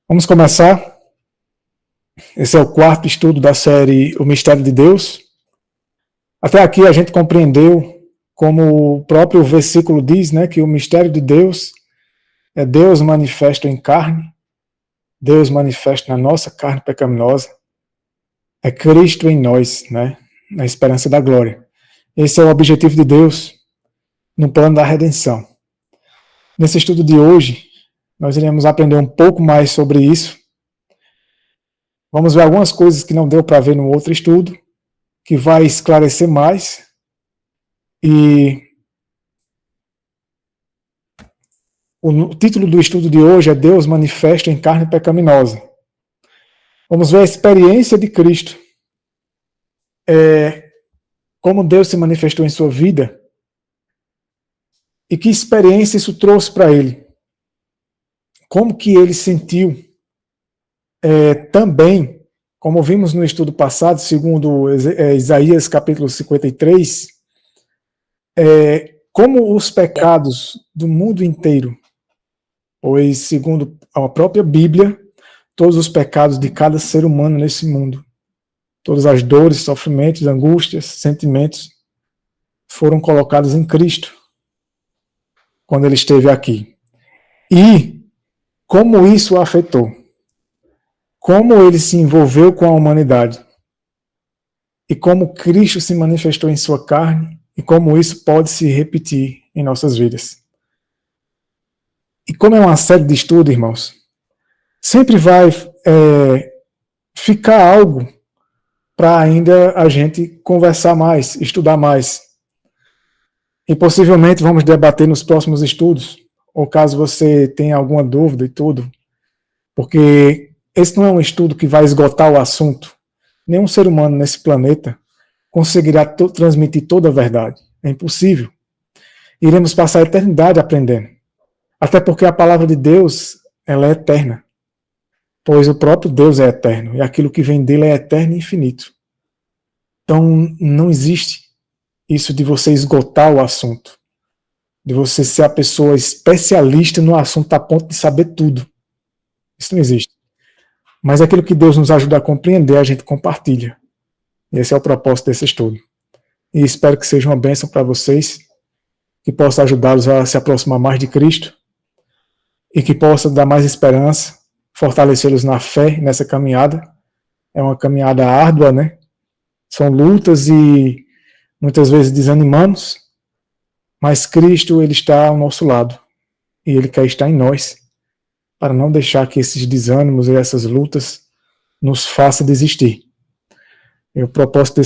Vamos começar. Esse é o quarto estudo da série O Mistério de Deus. Até aqui a gente compreendeu, como o próprio versículo diz, que o mistério de Deus é Deus manifesto em carne, Deus manifesto na nossa carne pecaminosa, é Cristo em nós, na esperança da glória. Esse é o objetivo de Deus no plano da redenção. Nesse estudo de hoje, nós iremos aprender um pouco mais sobre isso. Vamos ver algumas coisas que não deu para ver no outro estudo, que vai esclarecer mais. E o título do estudo de hoje é Deus manifesto em carne pecaminosa. Vamos ver a experiência de Cristo. Como Deus se manifestou em sua vida e que experiência isso trouxe para ele. Como que ele sentiu também, como vimos no estudo passado, segundo Isaías capítulo 53, como os pecados do mundo inteiro, pois segundo a própria Bíblia, todos os pecados de cada ser humano nesse mundo, todas as dores, sofrimentos, angústias, sentimentos, foram colocados em Cristo, quando ele esteve aqui. E como isso o afetou, como ele se envolveu com a humanidade, e como Cristo se manifestou em sua carne, e como isso pode se repetir em nossas vidas. E como é uma série de estudo, irmãos, sempre vai ficar algo para ainda a gente conversar mais, estudar mais. E possivelmente vamos debater nos próximos estudos, ou caso você tenha alguma dúvida e tudo, porque esse não é um estudo que vai esgotar o assunto. Nenhum ser humano nesse planeta conseguirá transmitir toda a verdade. É impossível. Iremos passar a eternidade aprendendo. Até porque a palavra de Deus, ela é eterna. Pois o próprio Deus é eterno, e aquilo que vem dele é eterno e infinito. Então, não existe isso de você esgotar o assunto, de você ser a pessoa especialista no assunto a ponto de saber tudo. Isso não existe. Mas aquilo que Deus nos ajuda a compreender, a gente compartilha. E esse é o propósito desse estudo. E espero que seja uma bênção para vocês, que possa ajudá-los a se aproximar mais de Cristo, e que possa dar mais esperança, fortalecê-los na fé nessa caminhada. É uma caminhada árdua, São lutas e muitas vezes desanimamos, mas Cristo, ele está ao nosso lado, e ele quer estar em nós, para não deixar que esses desânimos e essas lutas nos façam desistir. E o propósito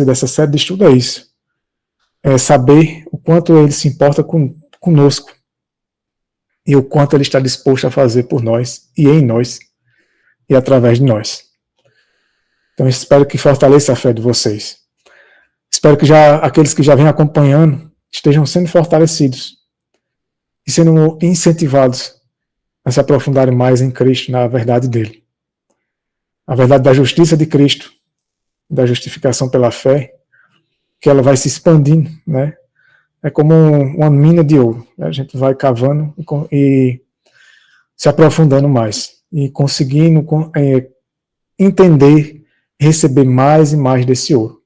dessa série de estudo é isso, é saber o quanto ele se importa conosco, e o quanto ele está disposto a fazer por nós, e em nós, e através de nós. Então, eu espero que fortaleça a fé de vocês. Espero que aqueles que já vêm acompanhando estejam sendo fortalecidos e sendo incentivados a se aprofundarem mais em Cristo, na verdade dele. A verdade da justiça de Cristo, da justificação pela fé, que ela vai se expandindo, É como uma mina de ouro. A gente vai cavando e se aprofundando mais, e conseguindo entender, receber mais e mais desse ouro.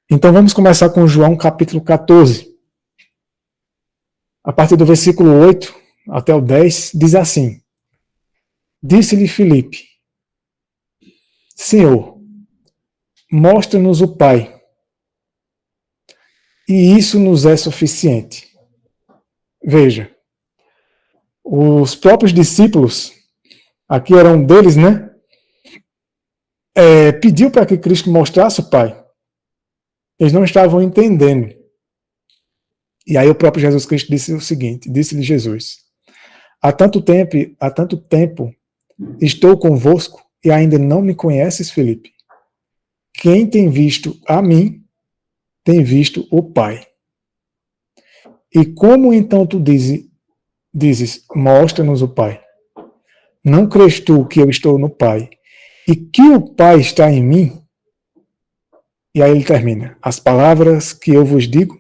Então vamos começar com João capítulo 14. A partir do versículo 8 até o 10, diz assim: Disse-lhe Filipe: Senhor, mostra-nos o Pai, e isso nos é suficiente. Veja, os próprios discípulos, aqui eram um deles, pediu para que Cristo mostrasse o Pai. Eles não estavam entendendo. E aí o próprio Jesus Cristo disse o seguinte, disse-lhe Jesus: há tanto tempo estou convosco e ainda não me conheces, Filipe. Quem tem visto a mim, tem visto o Pai. E como então tu dizes, mostra-nos o Pai? Não crês tu que eu estou no Pai e que o Pai está em mim? E aí ele termina: as palavras que eu vos digo,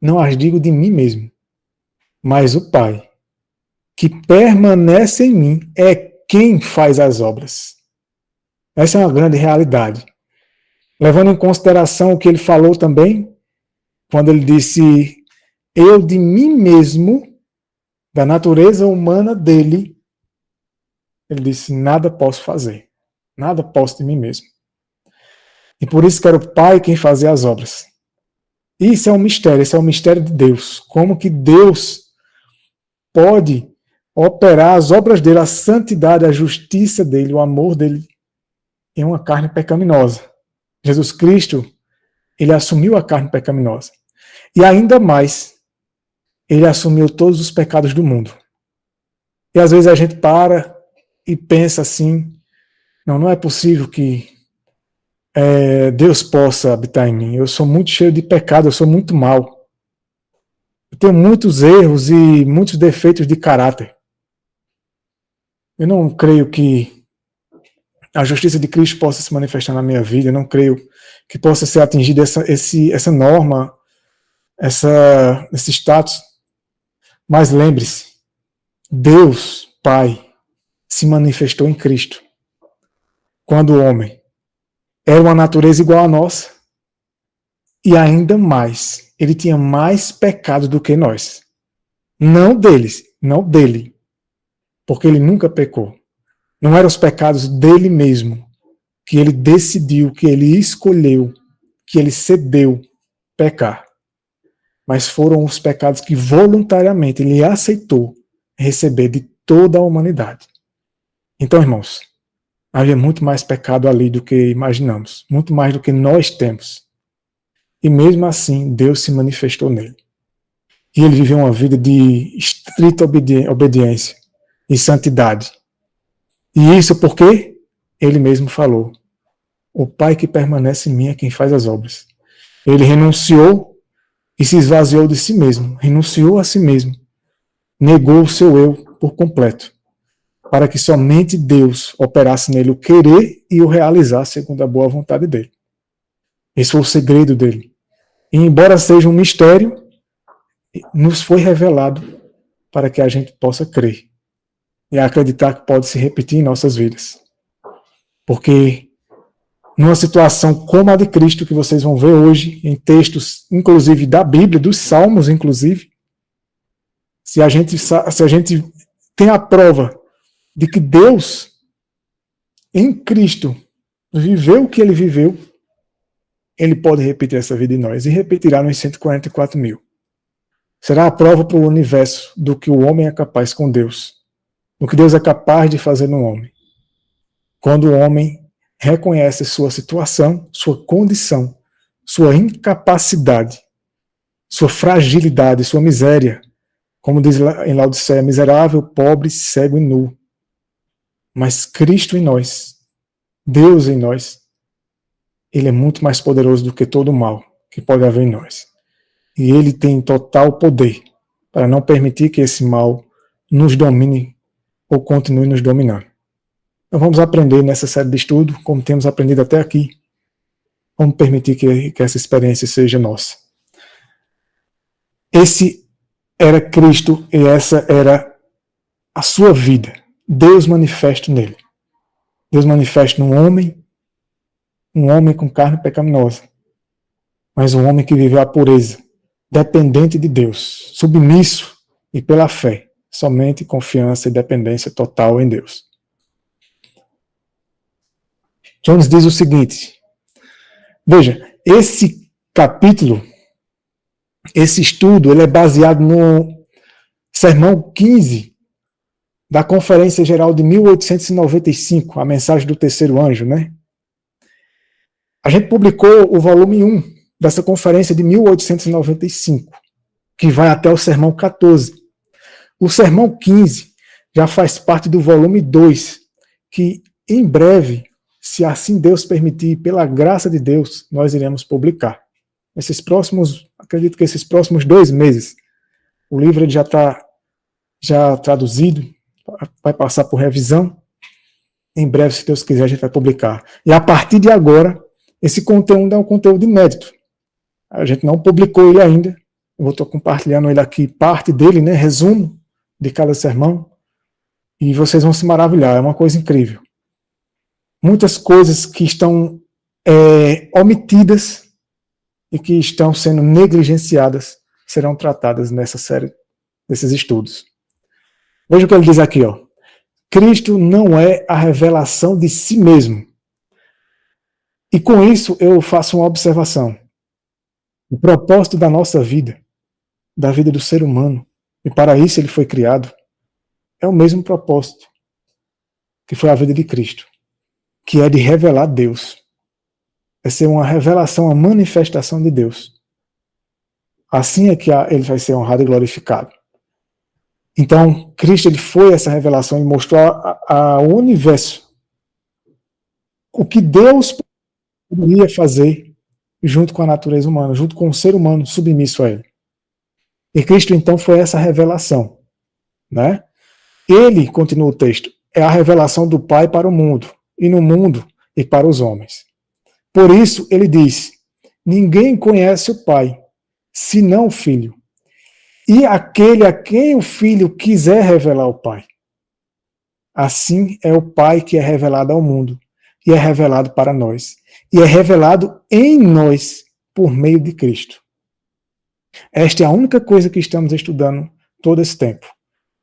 não as digo de mim mesmo, mas o Pai, que permanece em mim, é quem faz as obras. Essa é uma grande realidade. Levando em consideração o que ele falou também, quando ele disse, eu de mim mesmo, da natureza humana dele, ele disse, nada posso fazer, nada posso de mim mesmo. E por isso que era o Pai quem fazia as obras. Isso é um mistério, esse é o mistério de Deus. Como que Deus pode operar as obras dele, a santidade, a justiça dele, o amor dele em uma carne pecaminosa. Jesus Cristo, ele assumiu a carne pecaminosa. E ainda mais, ele assumiu todos os pecados do mundo. E às vezes a gente para e pensa assim, não é possível que Deus possa habitar em mim. Eu sou muito cheio de pecado, eu sou muito mau. Eu tenho muitos erros e muitos defeitos de caráter. Eu não creio que a justiça de Cristo possa se manifestar na minha vida, eu não creio que possa ser atingida essa norma, esse status. Mas lembre-se, Deus, Pai, se manifestou em Cristo, quando o homem era uma natureza igual à nossa, e ainda mais, ele tinha mais pecado do que nós. Não deles, não dele, porque ele nunca pecou. Não eram os pecados dele mesmo, que ele decidiu, que ele escolheu, que ele cedeu pecar. Mas foram os pecados que voluntariamente ele aceitou receber de toda a humanidade. Então, irmãos, havia muito mais pecado ali do que imaginamos, muito mais do que nós temos. E mesmo assim, Deus se manifestou nele. E ele viveu uma vida de estrita obediência e santidade. E isso porque ele mesmo falou, o Pai que permanece em mim é quem faz as obras. Ele renunciou e se esvaziou de si mesmo, renunciou a si mesmo, negou o seu eu por completo, para que somente Deus operasse nele o querer e o realizar segundo a boa vontade dele. Esse foi o segredo dele. E embora seja um mistério, nos foi revelado para que a gente possa crer e acreditar que pode se repetir em nossas vidas. Porque numa situação como a de Cristo, que vocês vão ver hoje, em textos, inclusive da Bíblia, dos Salmos, inclusive, se a gente tem a prova de que Deus, em Cristo, viveu o que ele viveu, ele pode repetir essa vida em nós, e repetirá nos 144 mil. Será a prova para o universo do que o homem é capaz com Deus, do que Deus é capaz de fazer no homem. Quando o homem reconhece sua situação, sua condição, sua incapacidade, sua fragilidade, sua miséria, como diz em Laodiceia, miserável, pobre, cego e nu. Mas Cristo em nós, Deus em nós, ele é muito mais poderoso do que todo o mal que pode haver em nós. E ele tem total poder para não permitir que esse mal nos domine ou continue nos dominando. Então vamos aprender nessa série de estudo, como temos aprendido até aqui. Vamos permitir que essa experiência seja nossa. Esse era Cristo e essa era a sua vida. Deus manifesto nele. Deus manifesto num homem, um homem com carne pecaminosa, mas um homem que viveu a pureza, dependente de Deus, submisso e pela fé, somente confiança e dependência total em Deus. Jones diz o seguinte, veja, esse capítulo, esse estudo, ele é baseado no Sermão 15 da Conferência Geral de 1895, a mensagem do terceiro anjo, né? A gente publicou o volume 1 dessa conferência de 1895, que vai até o Sermão 14. O Sermão 15 já faz parte do volume 2, que em breve, se assim Deus permitir, pela graça de Deus, nós iremos publicar. Acredito que esses próximos 2 meses, o livro já está traduzido, vai passar por revisão. Em breve, se Deus quiser, a gente vai publicar. E a partir de agora, esse conteúdo é um conteúdo inédito. A gente não publicou ele ainda. Eu estou compartilhando ele aqui, parte dele, né, resumo de cada sermão. E vocês vão se maravilhar, é uma coisa incrível. Muitas coisas que estão omitidas e que estão sendo negligenciadas serão tratadas nessa série desses estudos. Veja o que ele diz aqui, ó. Cristo não é a revelação de si mesmo. E com isso eu faço uma observação. O propósito da nossa vida, da vida do ser humano, e para isso ele foi criado, é o mesmo propósito que foi a vida de Cristo, que é de revelar Deus. É ser uma revelação, uma manifestação de Deus. Assim é que ele vai ser honrado e glorificado. Então, Cristo ele foi essa revelação e mostrou ao universo o que Deus poderia fazer junto com a natureza humana, junto com o ser humano submisso a ele. E Cristo, então, foi essa revelação. Né? Ele, continua o texto, é a revelação do Pai para o mundo, e no mundo e para os homens. Por isso, ele diz, ninguém conhece o Pai, senão o Filho. E aquele a quem o Filho quiser revelar o Pai. Assim é o Pai que é revelado ao mundo, e é revelado para nós, e é revelado em nós por meio de Cristo. Esta é a única coisa que estamos estudando todo esse tempo.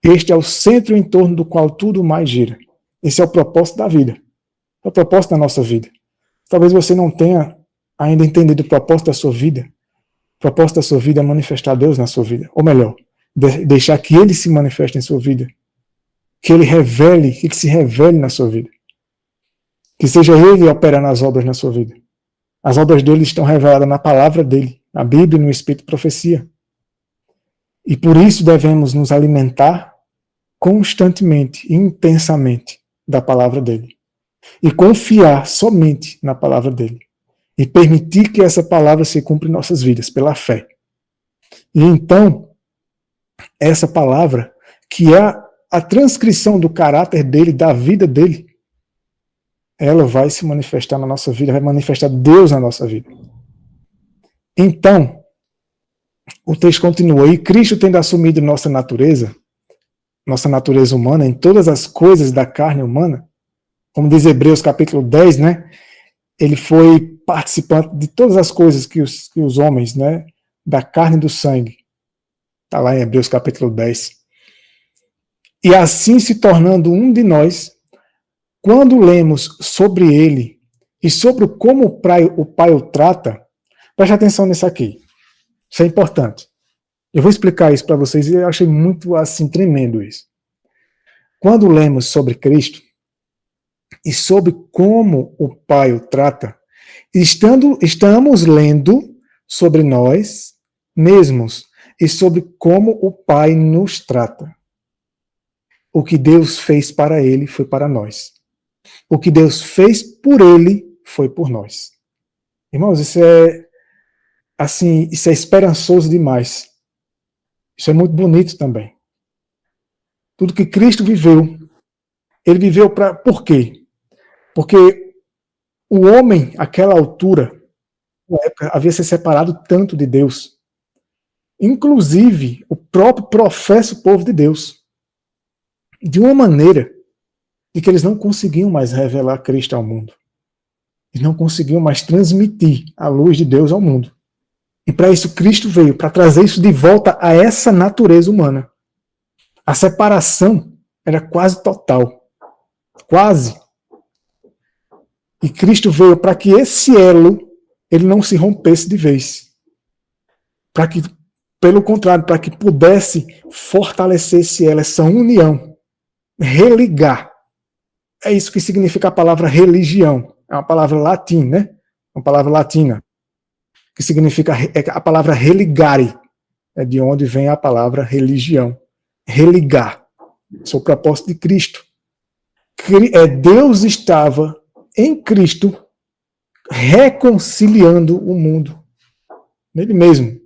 Este é o centro em torno do qual tudo mais gira. Esse é o propósito da vida. É o propósito da nossa vida. Talvez você não tenha ainda entendido o propósito da sua vida. O propósito da sua vida é manifestar Deus na sua vida. Ou melhor, deixar que Ele se manifeste em sua vida. Que Ele revele, que Ele se revele na sua vida. Que seja Ele operando as obras na sua vida. As obras dele estão reveladas na palavra dele, na Bíblia e no Espírito de Profecia. E por isso devemos nos alimentar constantemente, intensamente da palavra dele. E confiar somente na palavra dele. E permitir que essa palavra se cumpra em nossas vidas, pela fé. E então, essa palavra, que é a transcrição do caráter dele, da vida dele, ela vai se manifestar na nossa vida, vai manifestar Deus na nossa vida. Então, o texto continua, e Cristo tendo assumido nossa natureza humana, em todas as coisas da carne humana, como diz Hebreus capítulo 10, né? Ele foi participante de todas as coisas que os homens, né? Da carne e do sangue. Está lá em Hebreus capítulo 10. E assim se tornando um de nós, quando lemos sobre ele e sobre como o Pai o trata, preste atenção nisso aqui. Isso é importante. Eu vou explicar isso para vocês e eu achei muito assim tremendo isso. Quando lemos sobre Cristo e sobre como o Pai o trata, estamos lendo sobre nós mesmos e sobre como o Pai nos trata. O que Deus fez para ele foi para nós. O que Deus fez por ele foi por nós. Irmãos, isso é esperançoso demais. Isso é muito bonito também. Tudo que Cristo viveu, ele viveu por quê? Porque o homem, àquela altura, na época, havia se separado tanto de Deus. Inclusive, o próprio professa o povo de Deus. De uma maneira de que eles não conseguiam mais revelar Cristo ao mundo. Eles não conseguiam mais transmitir a luz de Deus ao mundo. E para isso Cristo veio, para trazer isso de volta a essa natureza humana. A separação era quase total. Quase. E Cristo veio para que esse elo ele não se rompesse de vez. Para que, pelo contrário, para que pudesse fortalecer esse elo, essa união. Religar. É isso que significa a palavra religião. É uma palavra latina, né? Uma palavra latina. Que significa a palavra religare. É de onde vem a palavra religião. Religar. Esse é o propósito de Cristo. Deus estava em Cristo reconciliando o mundo. Nele mesmo.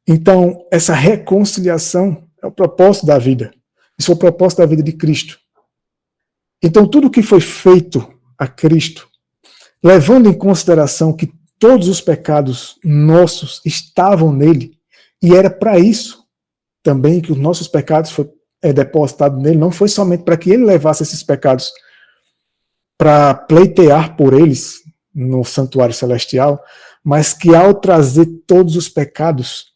Então, essa reconciliação é o propósito da vida. Isso é o propósito da vida de Cristo. Então, tudo que foi feito a Cristo, levando em consideração que todos os pecados nossos estavam nele, e era para isso também que os nossos pecados é depositado nele não foi somente para que ele levasse esses pecados para pleitear por eles no santuário celestial, mas que ao trazer todos os pecados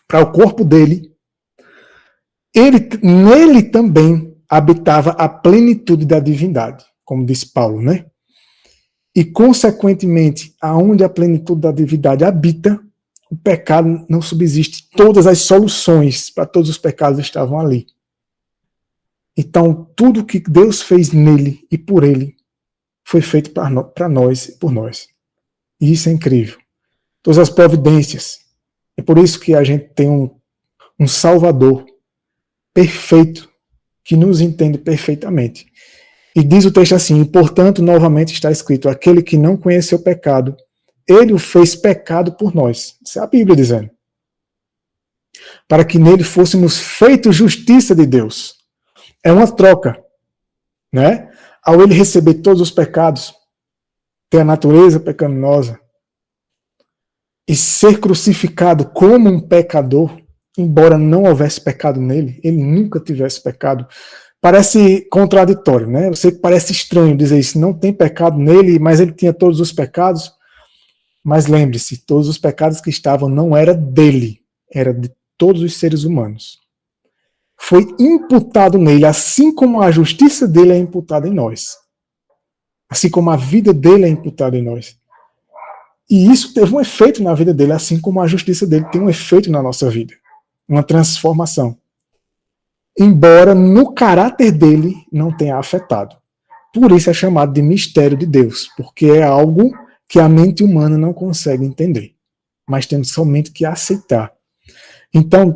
para o corpo dele, nele também habitava a plenitude da divindade, como diz Paulo, né? E, consequentemente, aonde a plenitude da divindade habita, o pecado não subsiste. Todas as soluções para todos os pecados estavam ali. Então, tudo que Deus fez nele e por ele foi feito para nós e por nós. E isso é incrível. Todas as providências. É por isso que a gente tem um Salvador perfeito, que nos entende perfeitamente. E diz o texto assim, e portanto, novamente está escrito, aquele que não conheceu pecado, ele o fez pecado por nós. Isso é a Bíblia dizendo. Para que nele fôssemos feitos justiça de Deus. É uma troca, né? Ao ele receber todos os pecados, ter a natureza pecaminosa, e ser crucificado como um pecador, embora não houvesse pecado nele, ele nunca tivesse pecado. Parece contraditório, né? Eu sei que parece estranho dizer isso, não tem pecado nele, mas ele tinha todos os pecados. Mas lembre-se, todos os pecados que estavam não era dele, era de todos os seres humanos. Foi imputado nele, assim como a justiça dele é imputada em nós. Assim como a vida dele é imputada em nós. E isso teve um efeito na vida dele, assim como a justiça dele tem um efeito na nossa vida. Uma transformação. Embora no caráter dele não tenha afetado. Por isso é chamado de mistério de Deus, porque é algo que a mente humana não consegue entender. Mas temos somente que aceitar. Então,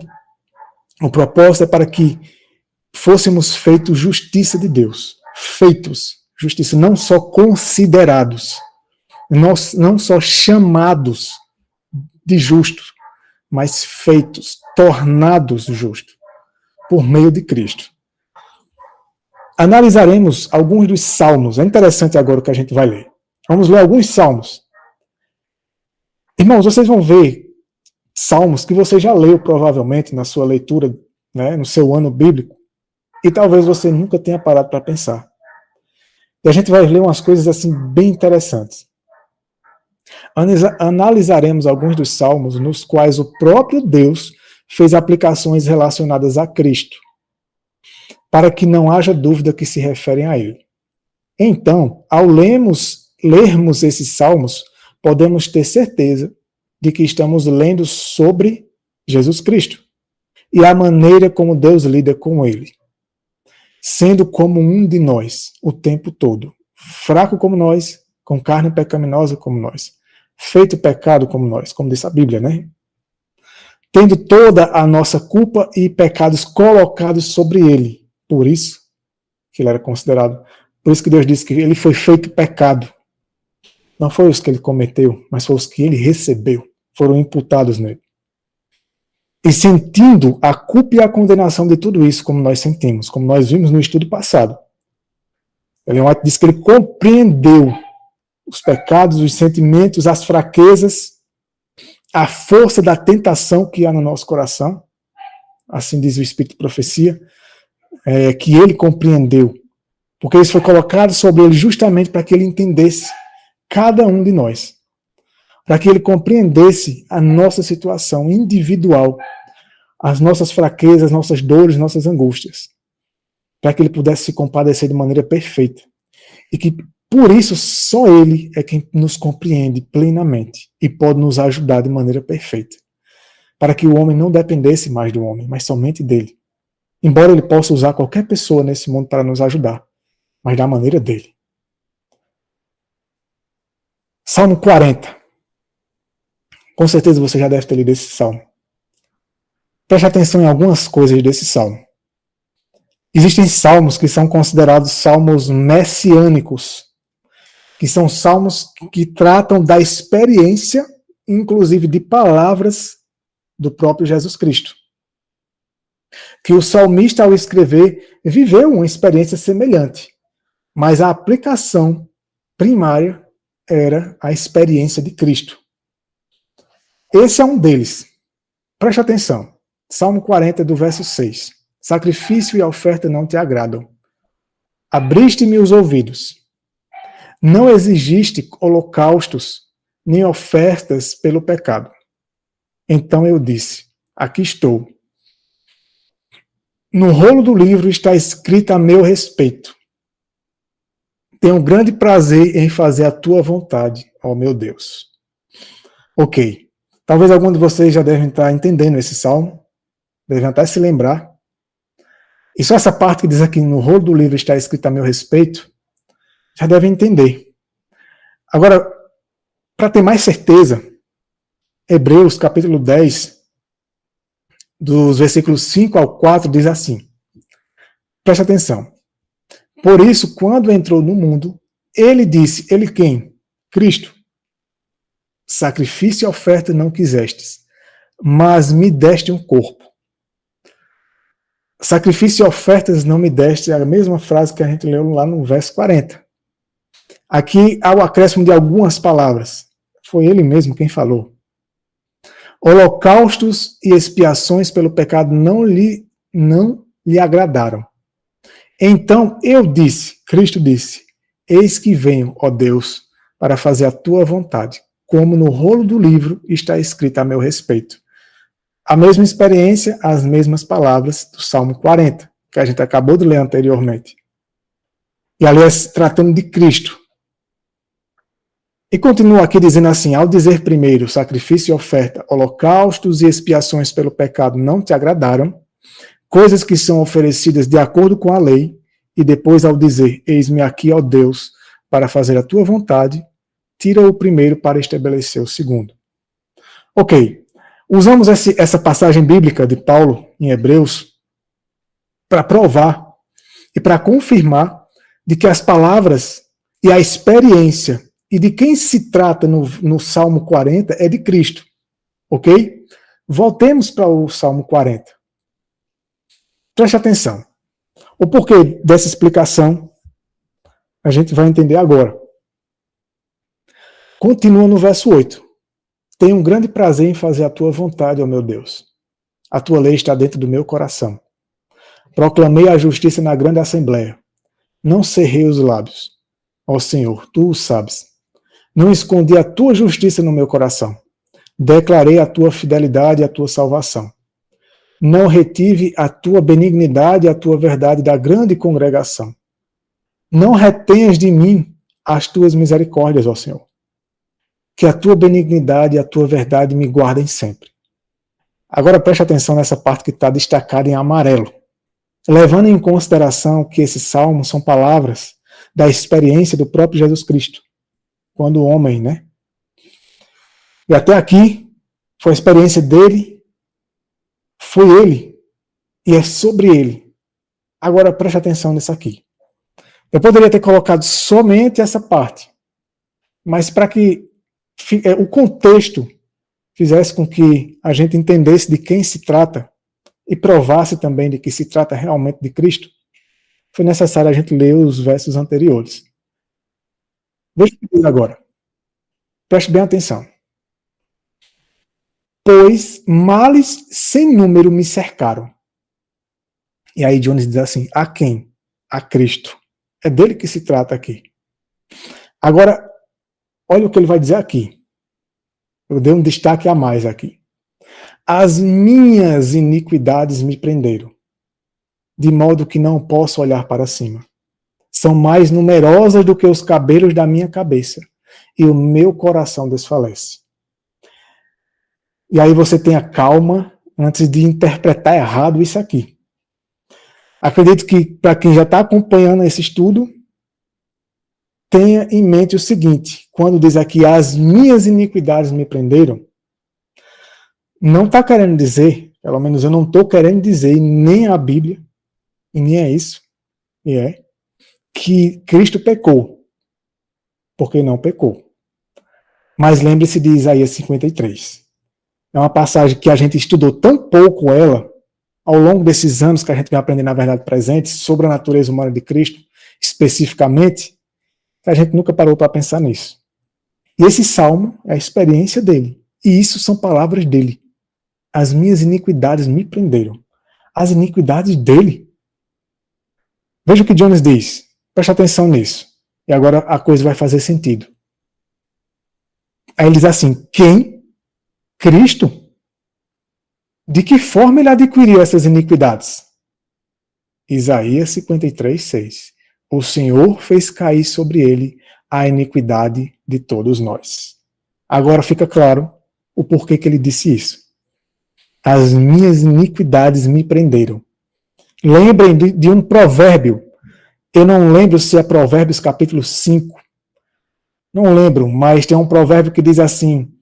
o propósito é para que fôssemos feitos justiça de Deus. Feitos justiça, não só considerados, não só chamados de justos, mas feitos, tornados justos, por meio de Cristo. Analisaremos alguns dos salmos. É interessante agora o que a gente vai ler. Vamos ler alguns salmos. Irmãos, vocês vão ver salmos que você já leu provavelmente na sua leitura, né, no seu ano bíblico, e talvez você nunca tenha parado para pensar. E a gente vai ler umas coisas assim bem interessantes. Analisaremos alguns dos salmos nos quais o próprio Deus fez aplicações relacionadas a Cristo, para que não haja dúvida que se referem a ele. Então, ao lermos esses salmos, podemos ter certeza de que estamos lendo sobre Jesus Cristo e a maneira como Deus lida com ele, sendo como um de nós o tempo todo, fraco como nós, com carne pecaminosa como nós, feito pecado como nós, como diz a Bíblia, né? Tendo toda a nossa culpa e pecados colocados sobre ele. Por isso que ele era considerado, por isso que Deus disse que ele foi feito pecado. Não foi os que ele cometeu, mas foi os que ele recebeu, foram imputados nele. E sentindo a culpa e a condenação de tudo isso, como nós sentimos, como nós vimos no estudo passado. Ellen White diz que ele compreendeu os pecados, os sentimentos, as fraquezas, a força da tentação que há no nosso coração, assim diz o Espírito de Profecia, que ele compreendeu, porque isso foi colocado sobre ele justamente para que ele entendesse cada um de nós, para que ele compreendesse a nossa situação individual, as nossas fraquezas, nossas dores, nossas angústias, para que ele pudesse se compadecer de maneira perfeita, e que por isso só ele é quem nos compreende plenamente e pode nos ajudar de maneira perfeita, para que o homem não dependesse mais do homem, mas somente dele. Embora ele possa usar qualquer pessoa nesse mundo para nos ajudar, mas da maneira dele. Salmo 40. Com certeza você já deve ter lido esse salmo. Preste atenção em algumas coisas desse salmo. Existem salmos que são considerados salmos messiânicos, que são salmos que tratam da experiência, inclusive de palavras do próprio Jesus Cristo. Que o salmista, ao escrever, viveu uma experiência semelhante, mas a aplicação primária era a experiência de Cristo. Esse é um deles. Preste atenção. Salmo 40, do verso 6. sacrifício e oferta não te agradam. Abriste-me os ouvidos. Não exigiste holocaustos, nem ofertas pelo pecado. Então eu disse, aqui estou. No rolo do livro está escrito a meu respeito. Tenho grande prazer em fazer a tua vontade, ó meu Deus. Ok. Talvez algum de vocês já devem estar entendendo esse salmo, devem até se lembrar. E só essa parte que diz aqui, no rolo do livro está escrito a meu respeito, já devem entender. Agora, para ter mais certeza, Hebreus capítulo 10, dos versículos 5 ao 4, diz assim. Preste atenção. Por isso, quando entrou no mundo, ele disse, ele quem? Cristo. Sacrifício e oferta não quisestes, mas me deste um corpo. Sacrifício e ofertas não me deste, é a mesma frase que a gente leu lá no verso 40. Aqui há o acréscimo de algumas palavras. Foi ele mesmo quem falou. Holocaustos e expiações pelo pecado não lhe agradaram. Então eu disse, Cristo disse, eis que venho, ó Deus, para fazer a tua vontade, como no rolo do livro está escrito a meu respeito. A mesma experiência, as mesmas palavras do Salmo 40, que a gente acabou de ler anteriormente. E aliás, tratando de Cristo. E continua aqui dizendo assim, ao dizer primeiro, sacrifício e oferta, holocaustos e expiações pelo pecado não te agradaram, coisas que são oferecidas de acordo com a lei, e depois ao dizer, eis-me aqui, ó Deus, para fazer a tua vontade, tira o primeiro para estabelecer o segundo. Ok, usamos essa passagem bíblica de Paulo em Hebreus para provar e para confirmar de que as palavras e a experiência e de quem se trata no Salmo 40 é de Cristo. Ok? Voltemos para o Salmo 40. Preste atenção. O porquê dessa explicação a gente vai entender agora. Continua no verso 8. Tenho um grande prazer em fazer a tua vontade, ó meu Deus. A tua lei está dentro do meu coração. Proclamei a justiça na grande assembleia. Não cerrei os lábios. Ó Senhor, tu o sabes. Não escondi a tua justiça no meu coração. Declarei a tua fidelidade e a tua salvação. Não retive a tua benignidade e a tua verdade da grande congregação. Não retenhas de mim as tuas misericórdias, ó Senhor. Que a tua benignidade e a tua verdade me guardem sempre. Agora preste atenção nessa parte que está destacada em amarelo. Levando em consideração que esses salmos são palavras da experiência do próprio Jesus Cristo, quando homem, né? E até aqui foi a experiência dele, foi ele, e é sobre ele. Agora preste atenção nisso aqui. Eu poderia ter colocado somente essa parte, mas para que o contexto fizesse com que a gente entendesse de quem se trata e provasse também de que se trata realmente de Cristo, foi necessário a gente ler os versos anteriores. Veja o que diz agora. Preste bem atenção. Pois males sem número me cercaram. E aí Jones diz assim, a quem? A Cristo. É dele que se trata aqui. Agora, olha o que ele vai dizer aqui. Eu dei um destaque a mais aqui. As minhas iniquidades me prenderam, de modo que não posso olhar para cima. São mais numerosas do que os cabelos da minha cabeça, e o meu coração desfalece. E aí você tenha calma antes de interpretar errado isso aqui. Acredito que, para quem já está acompanhando esse estudo, tenha em mente o seguinte, quando diz aqui, as minhas iniquidades me prenderam, não está querendo dizer, pelo menos eu não estou querendo dizer, nem a Bíblia, e nem é isso, que Cristo pecou, porque não pecou. Mas lembre-se de Isaías 53. É uma passagem que a gente estudou tão pouco ela, ao longo desses anos que a gente vem aprendendo na verdade presente, sobre a natureza humana de Cristo, especificamente, que a gente nunca parou para pensar nisso. E esse salmo é a experiência dele. E isso são palavras dele. As minhas iniquidades me prenderam. as iniquidades dele. Veja o que Jones diz. Preste atenção nisso. E agora a coisa vai fazer sentido. Aí ele diz assim, quem? Cristo? De que forma ele adquiriu essas iniquidades? Isaías 53, 6. O Senhor fez cair sobre ele a iniquidade de todos nós. Agora fica claro o porquê que ele disse isso. As minhas iniquidades me prenderam. Lembrem de um provérbio. Eu não lembro se é Provérbios capítulo 5. Não lembro, mas tem um provérbio que diz assim,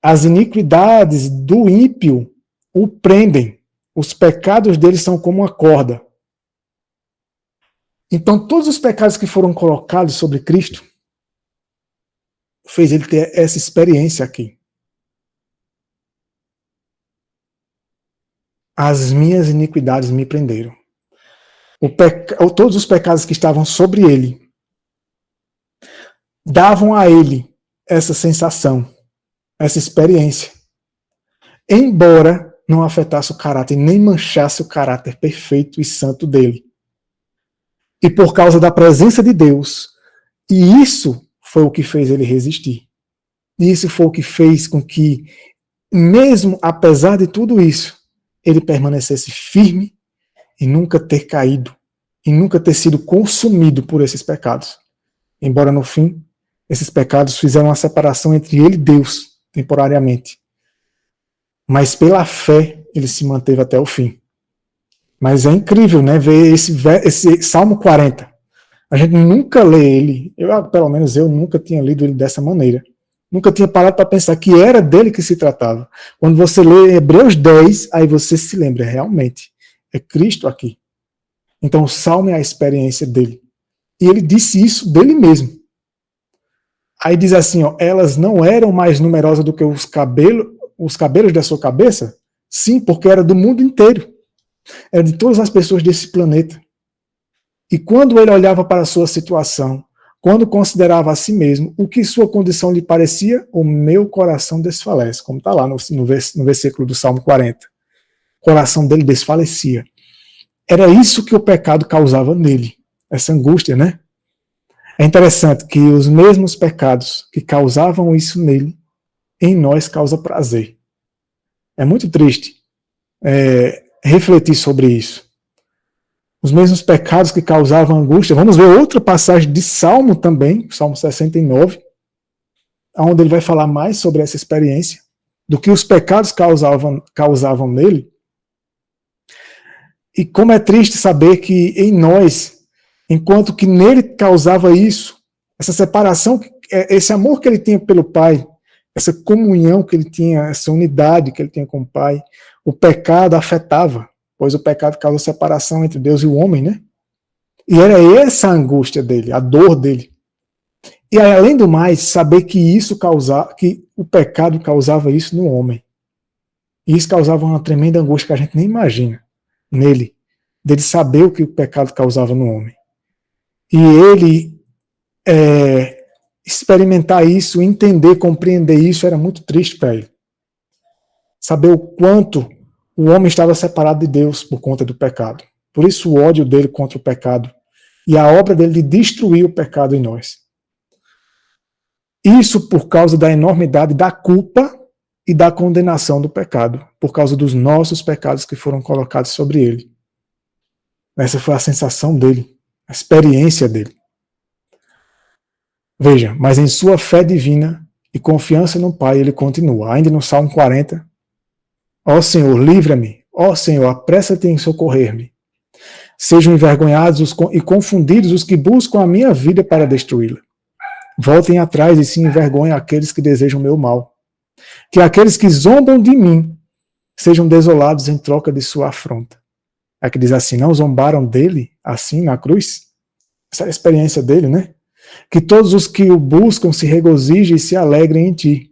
as iniquidades do ímpio o prendem. Os pecados dele são como uma corda. Então, todos os pecados que foram colocados sobre Cristo fez ele ter essa experiência aqui. As minhas iniquidades me prenderam. Todos os pecados que estavam sobre ele davam a ele essa sensação, essa experiência. Embora não afetasse o caráter, nem manchasse o caráter perfeito e santo dele. E por causa da presença de Deus, e isso foi o que fez ele resistir. E isso foi o que fez com que, mesmo apesar de tudo isso, ele permanecesse firme e nunca ter caído, e nunca ter sido consumido por esses pecados. Embora no fim, esses pecados fizeram uma separação entre ele e Deus, temporariamente. Mas pela fé, ele se manteve até o fim. Mas é incrível, né, ver esse Salmo 40. A gente nunca lê ele, pelo menos eu nunca tinha lido ele dessa maneira. Nunca tinha parado para pensar que era dele que se tratava. Quando você lê Hebreus 10, aí você se lembra, realmente, é Cristo aqui. Então o Salmo é a experiência dele. E ele disse isso dele mesmo. Aí diz assim, ó, elas não eram mais numerosas do que os cabelos da sua cabeça? Sim, porque era do mundo inteiro. Era de todas as pessoas desse planeta. E quando ele olhava para a sua situação, quando considerava a si mesmo, o que sua condição lhe parecia, o meu coração desfalece, como está lá no versículo do Salmo 40. O coração dele desfalecia. Era isso que o pecado causava nele, essa angústia, né? É interessante que os mesmos pecados que causavam isso nele, em nós causa prazer. É muito triste refletir sobre isso. Os mesmos pecados que causavam angústia. Vamos ver outra passagem de Salmo também, Salmo 69, onde ele vai falar mais sobre essa experiência, do que os pecados causavam nele. E como é triste saber que em nós, enquanto que nele causava isso, essa separação, esse amor que ele tinha pelo Pai, essa comunhão que ele tinha, essa unidade que ele tinha com o Pai, o pecado afetava, pois o pecado causa separação entre Deus e o homem, né? E era essa a angústia dele, a dor dele. E aí, além do mais, saber que que o pecado causava isso no homem. E isso causava uma tremenda angústia que a gente nem imagina nele, dele saber o que o pecado causava no homem. E ele experimentar isso, entender, compreender isso, era muito triste para ele. Saber o quanto o homem estava separado de Deus por conta do pecado. Por isso o ódio dele contra o pecado e a obra dele de destruir o pecado em nós. Isso por causa da enormidade da culpa e da condenação do pecado, por causa dos nossos pecados que foram colocados sobre ele. Essa foi a sensação dele, a experiência dele. Veja, mas em sua fé divina e confiança no Pai, ele continua, ainda no Salmo 40, ó Senhor, livra-me, ó Senhor, apressa-te em socorrer-me. Sejam envergonhados e confundidos os que buscam a minha vida para destruí-la. Voltem atrás e se envergonhem aqueles que desejam meu mal. Que aqueles que zombam de mim sejam desolados em troca de sua afronta. Aqui diz assim, não zombaram dele assim na cruz? Essa é a experiência dele, né? Que todos os que o buscam se regozijem e se alegrem em ti.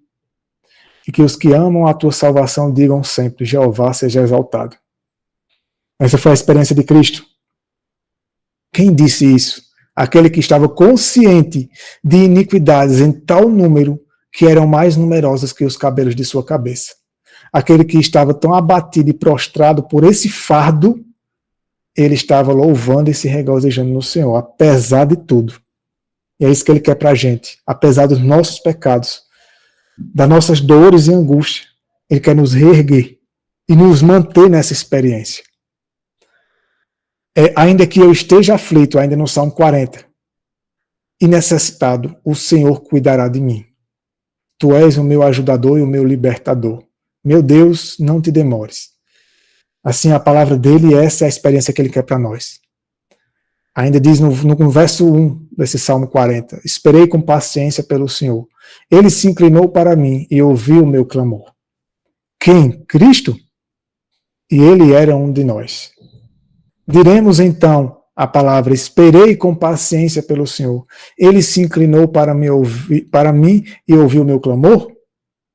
E que os que amam a tua salvação digam sempre, Jeová seja exaltado. Essa foi a experiência de Cristo. Quem disse isso? Aquele que estava consciente de iniquidades em tal número que eram mais numerosas que os cabelos de sua cabeça. aquele que estava tão abatido e prostrado por esse fardo, ele estava louvando e se regozijando no Senhor, apesar de tudo. E é isso que ele quer para a gente. Apesar dos nossos pecados, das nossas dores e angústias, ele quer nos reerguer e nos manter nessa experiência. Ainda que eu esteja aflito, ainda no Salmo 40, e necessitado, o Senhor cuidará de mim. Tu és o meu ajudador e o meu libertador. Meu Deus, não te demores. Assim, a palavra dele, essa é a experiência que ele quer para nós. Ainda diz no verso 1 desse Salmo 40, esperei com paciência pelo Senhor. Ele se inclinou para mim e ouviu o meu clamor. Quem? Cristo? E ele era um de nós. Diremos então a palavra, esperei com paciência pelo Senhor. Ele se inclinou para mim e ouviu o meu clamor?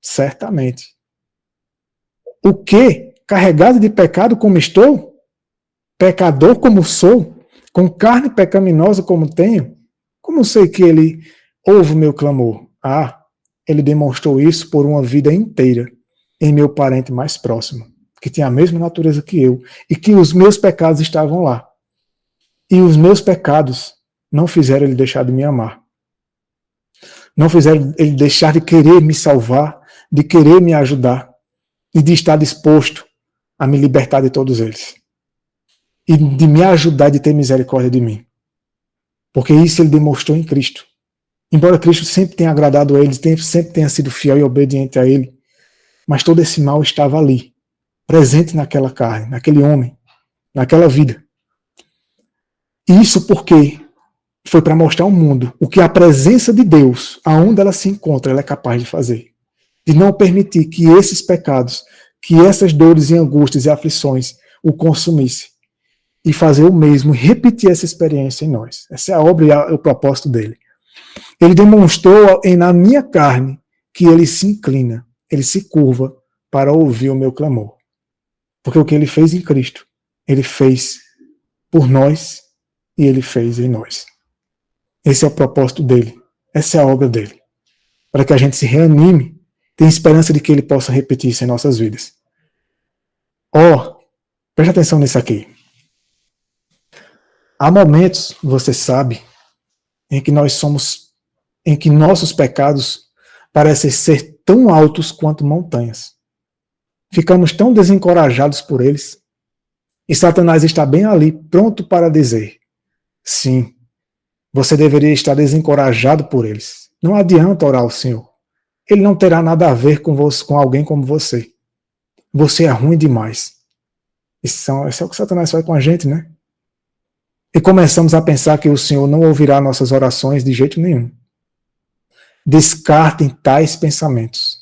Certamente. O que? Carregado de pecado como estou? Pecador como sou? Com carne pecaminosa como tenho? Como sei que ele ouve o meu clamor? Ele demonstrou isso por uma vida inteira em meu parente mais próximo, que tinha a mesma natureza que eu, e que os meus pecados estavam lá. E os meus pecados não fizeram ele deixar de me amar. Não fizeram ele deixar de querer me salvar, de querer me ajudar, e de estar disposto a me libertar de todos eles. E de me ajudar, de ter misericórdia de mim. Porque isso ele demonstrou em Cristo. Embora Cristo sempre tenha agradado a ele, sempre tenha sido fiel e obediente a ele, mas todo esse mal estava ali, presente naquela carne, naquele homem, naquela vida. E isso porque foi para mostrar ao mundo o que a presença de Deus, aonde ela se encontra, ela é capaz de fazer. De não permitir que esses pecados, que essas dores e angústias e aflições o consumissem. E fazer o mesmo, repetir essa experiência em nós. Essa é a obra e o propósito dele. Ele demonstrou na minha carne que ele se inclina, ele se curva para ouvir o meu clamor. Porque o que ele fez em Cristo, ele fez por nós e ele fez em nós. Esse é o propósito dele. Essa é a obra dele. Para que a gente se reanime, tenha esperança de que ele possa repetir isso em nossas vidas. Preste atenção nisso aqui. Há momentos, você sabe, em que nossos pecados parecem ser tão altos quanto montanhas. Ficamos tão desencorajados por eles. E Satanás está bem ali, pronto para dizer: sim, você deveria estar desencorajado por eles. Não adianta orar ao Senhor. Ele não terá nada a ver com alguém como você. Você é ruim demais. Isso é o que Satanás faz com a gente, né? E começamos a pensar que o Senhor não ouvirá nossas orações de jeito nenhum. Descartem tais pensamentos.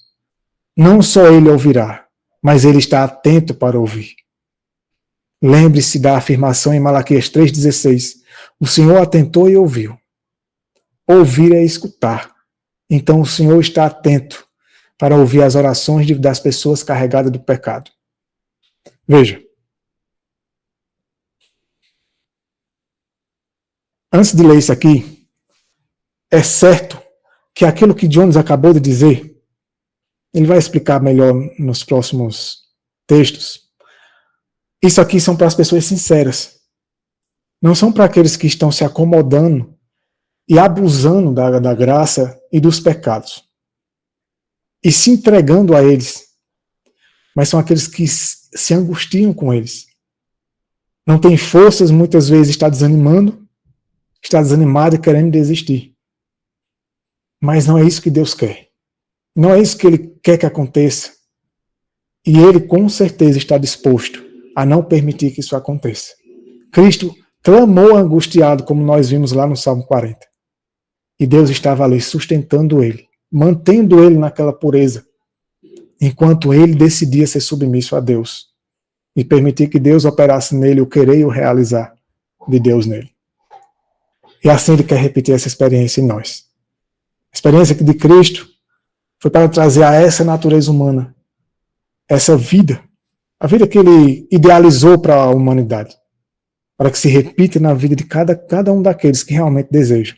Não só Ele ouvirá, mas Ele está atento para ouvir. Lembre-se da afirmação em Malaquias 3,16. O Senhor atentou e ouviu. Ouvir é escutar. Então o Senhor está atento para ouvir as orações das pessoas carregadas do pecado. Veja. Antes de ler isso aqui, é certo que aquilo que Jones acabou de dizer, ele vai explicar melhor nos próximos textos. Isso aqui são para as pessoas sinceras. Não são para aqueles que estão se acomodando e abusando da graça e dos pecados. E se entregando a eles. Mas são aqueles que se angustiam com eles. Não tem forças, muitas vezes está desanimando, está desanimado e querendo desistir. Mas não é isso que Deus quer. Não é isso que Ele quer que aconteça. E Ele com certeza está disposto a não permitir que isso aconteça. Cristo clamou angustiado, como nós vimos lá no Salmo 40. E Deus estava ali sustentando Ele, mantendo Ele naquela pureza, enquanto Ele decidia ser submisso a Deus e permitir que Deus operasse nele o querer e o realizar de Deus nele. E assim Ele quer repetir essa experiência em nós. A experiência de Cristo foi para trazer a essa natureza humana, essa vida, a vida que Ele idealizou para a humanidade, para que se repita na vida de cada um daqueles que realmente desejam.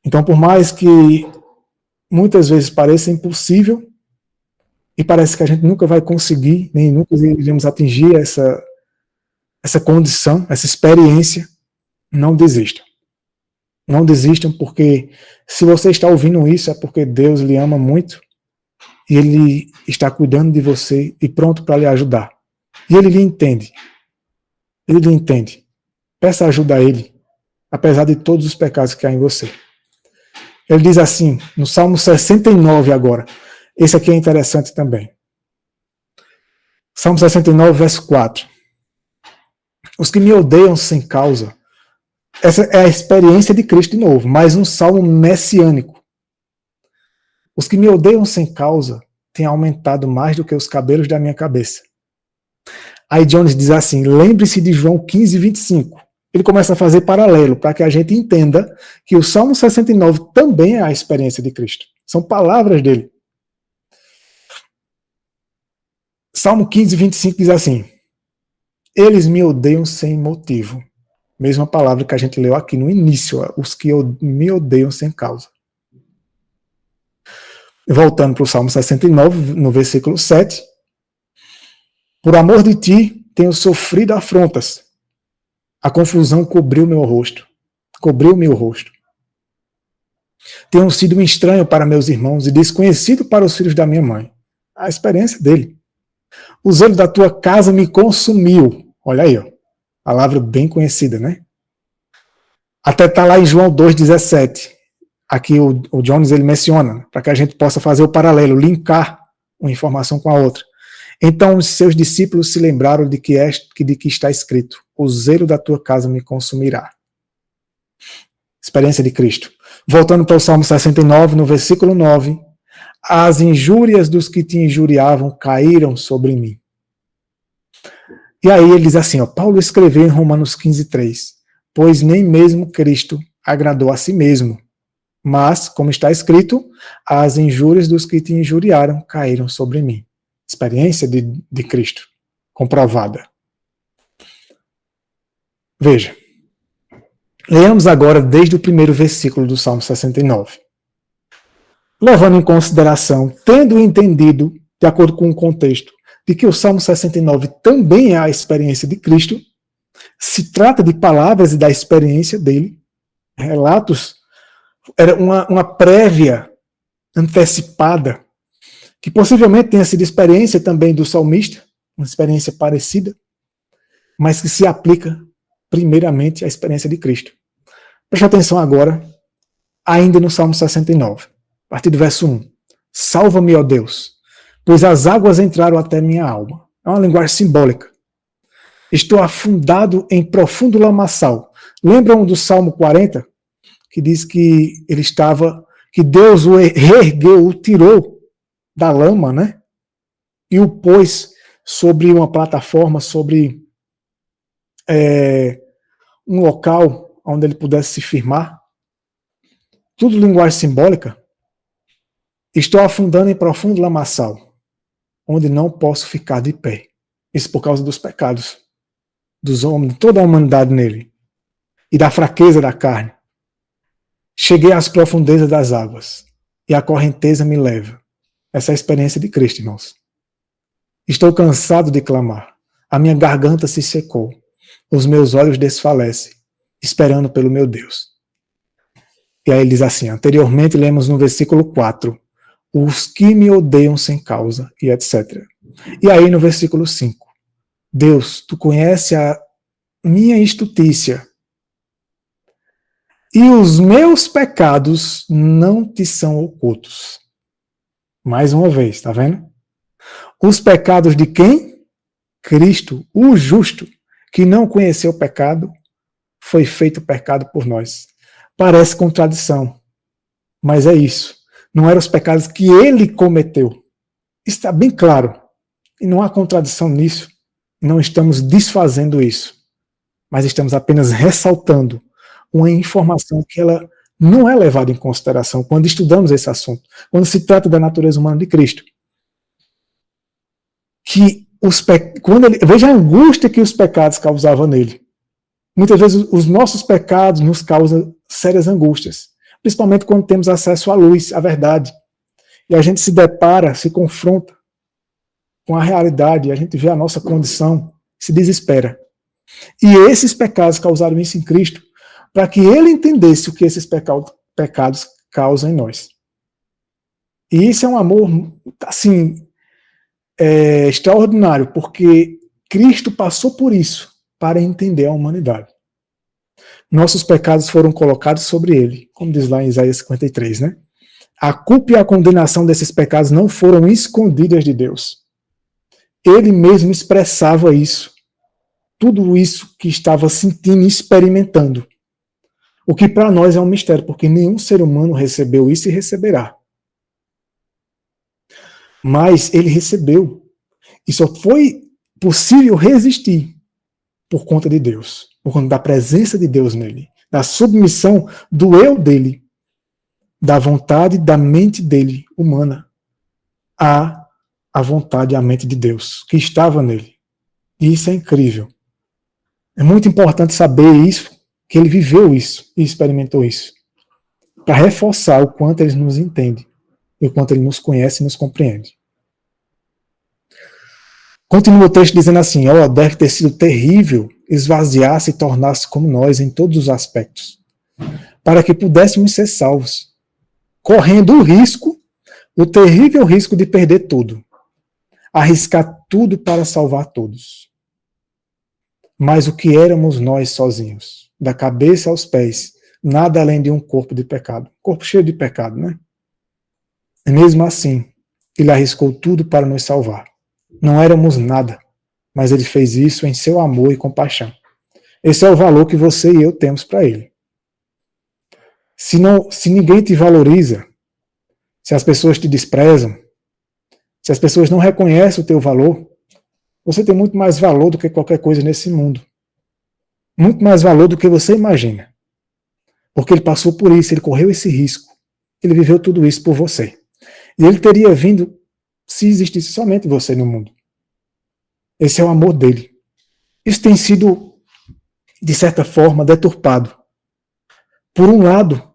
Então, por mais que muitas vezes pareça impossível, e parece que a gente nunca vai conseguir, nem nunca iremos atingir essa condição, essa experiência, não desistam. Não desistam, porque se você está ouvindo isso, é porque Deus lhe ama muito e Ele está cuidando de você e pronto para lhe ajudar. E Ele lhe entende. Ele lhe entende. Peça ajuda a Ele, apesar de todos os pecados que há em você. Ele diz assim, no Salmo 69 agora. Esse aqui é interessante também. Salmo 69, verso 4. Os que me odeiam sem causa. Essa é a experiência de Cristo de novo, mais um salmo messiânico. Os que me odeiam sem causa têm aumentado mais do que os cabelos da minha cabeça. Aí Jones diz assim, lembre-se de João 15, 25. Ele começa a fazer paralelo para que a gente entenda que o Salmo 69 também é a experiência de Cristo. São palavras dele. Salmo 15, 25 diz assim, eles me odeiam sem motivo. Mesma palavra que a gente leu aqui no início, os que me odeiam sem causa. Voltando para o Salmo 69, no versículo 7. Por amor de ti, tenho sofrido afrontas. A confusão cobriu meu rosto. Cobriu meu rosto. Tenho sido um estranho para meus irmãos e desconhecido para os filhos da minha mãe. A experiência dele. O zelo da tua casa me consumiu. Olha aí, ó. Palavra bem conhecida, né? Até está lá em João 2,17. Aqui o Jones ele menciona, para que a gente possa fazer o paralelo, linkar uma informação com a outra. Então os seus discípulos se lembraram de que está escrito, o zelo da tua casa me consumirá. Experiência de Cristo. Voltando para o Salmo 69, no versículo 9, as injúrias dos que te injuriavam caíram sobre mim. E aí ele diz assim, ó, Paulo escreveu em Romanos 15:3, pois nem mesmo Cristo agradou a si mesmo, mas, como está escrito, as injúrias dos que te injuriaram caíram sobre mim. Experiência de Cristo, comprovada. Veja, leamos agora desde o primeiro versículo do Salmo 69. Levando em consideração, tendo entendido, de acordo com o contexto, de que o Salmo 69 também é a experiência de Cristo, se trata de palavras e da experiência dele, relatos, era uma prévia antecipada, que possivelmente tenha sido experiência também do salmista, uma experiência parecida, mas que se aplica primeiramente à experiência de Cristo. Preste atenção agora, ainda no Salmo 69, a partir do verso 1. Salva-me, ó Deus, pois as águas entraram até minha alma. É uma linguagem simbólica. Estou afundado em profundo lamaçal. Lembram do Salmo 40? Que diz que ele estava, que Deus o reergueu, o tirou da lama, né? E o pôs sobre uma plataforma, sobre um local onde ele pudesse se firmar. Tudo linguagem simbólica. Estou afundando em profundo lamaçal, onde não posso ficar de pé. Isso por causa dos pecados dos homens, de toda a humanidade nele, e da fraqueza da carne. Cheguei às profundezas das águas, e a correnteza me leva. Essa é a experiência de Cristo, irmãos. Estou cansado de clamar, a minha garganta se secou, os meus olhos desfalecem, esperando pelo meu Deus. E aí ele diz assim, anteriormente lemos no versículo 4, os que me odeiam sem causa, e etc. E aí no versículo 5, Deus, tu conhece a minha injustiça, e os meus pecados não te são ocultos. Mais uma vez, tá vendo? Os pecados de quem? Cristo, o justo, que não conheceu o pecado, foi feito pecado por nós. Parece contradição, mas é isso. Não eram os pecados que ele cometeu. Isso está bem claro. E não há contradição nisso. Não estamos desfazendo isso. Mas estamos apenas ressaltando uma informação que ela não é levada em consideração quando estudamos esse assunto. Quando se trata da natureza humana de Cristo. Veja a angústia que os pecados causavam nele. Muitas vezes os nossos pecados nos causam sérias angústias. Principalmente quando temos acesso à luz, à verdade. E a gente se depara, se confronta com a realidade, a gente vê a nossa condição, se desespera. E esses pecados causaram isso em Cristo, para que ele entendesse o que esses pecados causam em nós. E isso é um amor, assim, extraordinário, porque Cristo passou por isso para entender a humanidade. Nossos pecados foram colocados sobre ele, como diz lá em Isaías 53, né? A culpa e a condenação desses pecados não foram escondidas de Deus. Ele mesmo expressava isso. Tudo isso que estava sentindo e experimentando. O que para nós é um mistério, porque nenhum ser humano recebeu isso e receberá. Mas ele recebeu. E só foi possível resistir por conta de Deus, por conta da presença de Deus nele, da submissão do eu dele, da vontade da mente dele, humana, à vontade e à mente de Deus, que estava nele. E isso é incrível. É muito importante saber isso, que ele viveu isso e experimentou isso, para reforçar o quanto ele nos entende e o quanto ele nos conhece e nos compreende. Continua o texto dizendo assim: deve ter sido terrível esvaziar-se e tornar-se como nós em todos os aspectos, para que pudéssemos ser salvos, correndo o terrível risco de perder tudo, arriscar tudo para salvar todos. Mas o que éramos nós sozinhos, da cabeça aos pés, nada além de um corpo de pecado, corpo cheio de pecado, né? E mesmo assim, ele arriscou tudo para nos salvar. Não éramos nada, mas ele fez isso em seu amor e compaixão. Esse é o valor que você e eu temos para ele. Se ninguém te valoriza, se as pessoas te desprezam, se as pessoas não reconhecem o teu valor, você tem muito mais valor do que qualquer coisa nesse mundo. Muito mais valor do que você imagina. Porque ele passou por isso, ele correu esse risco. Ele viveu tudo isso por você. E ele teria vindo se existisse somente você no mundo. Esse é o amor dele. Isso tem sido, de certa forma, deturpado. Por um lado,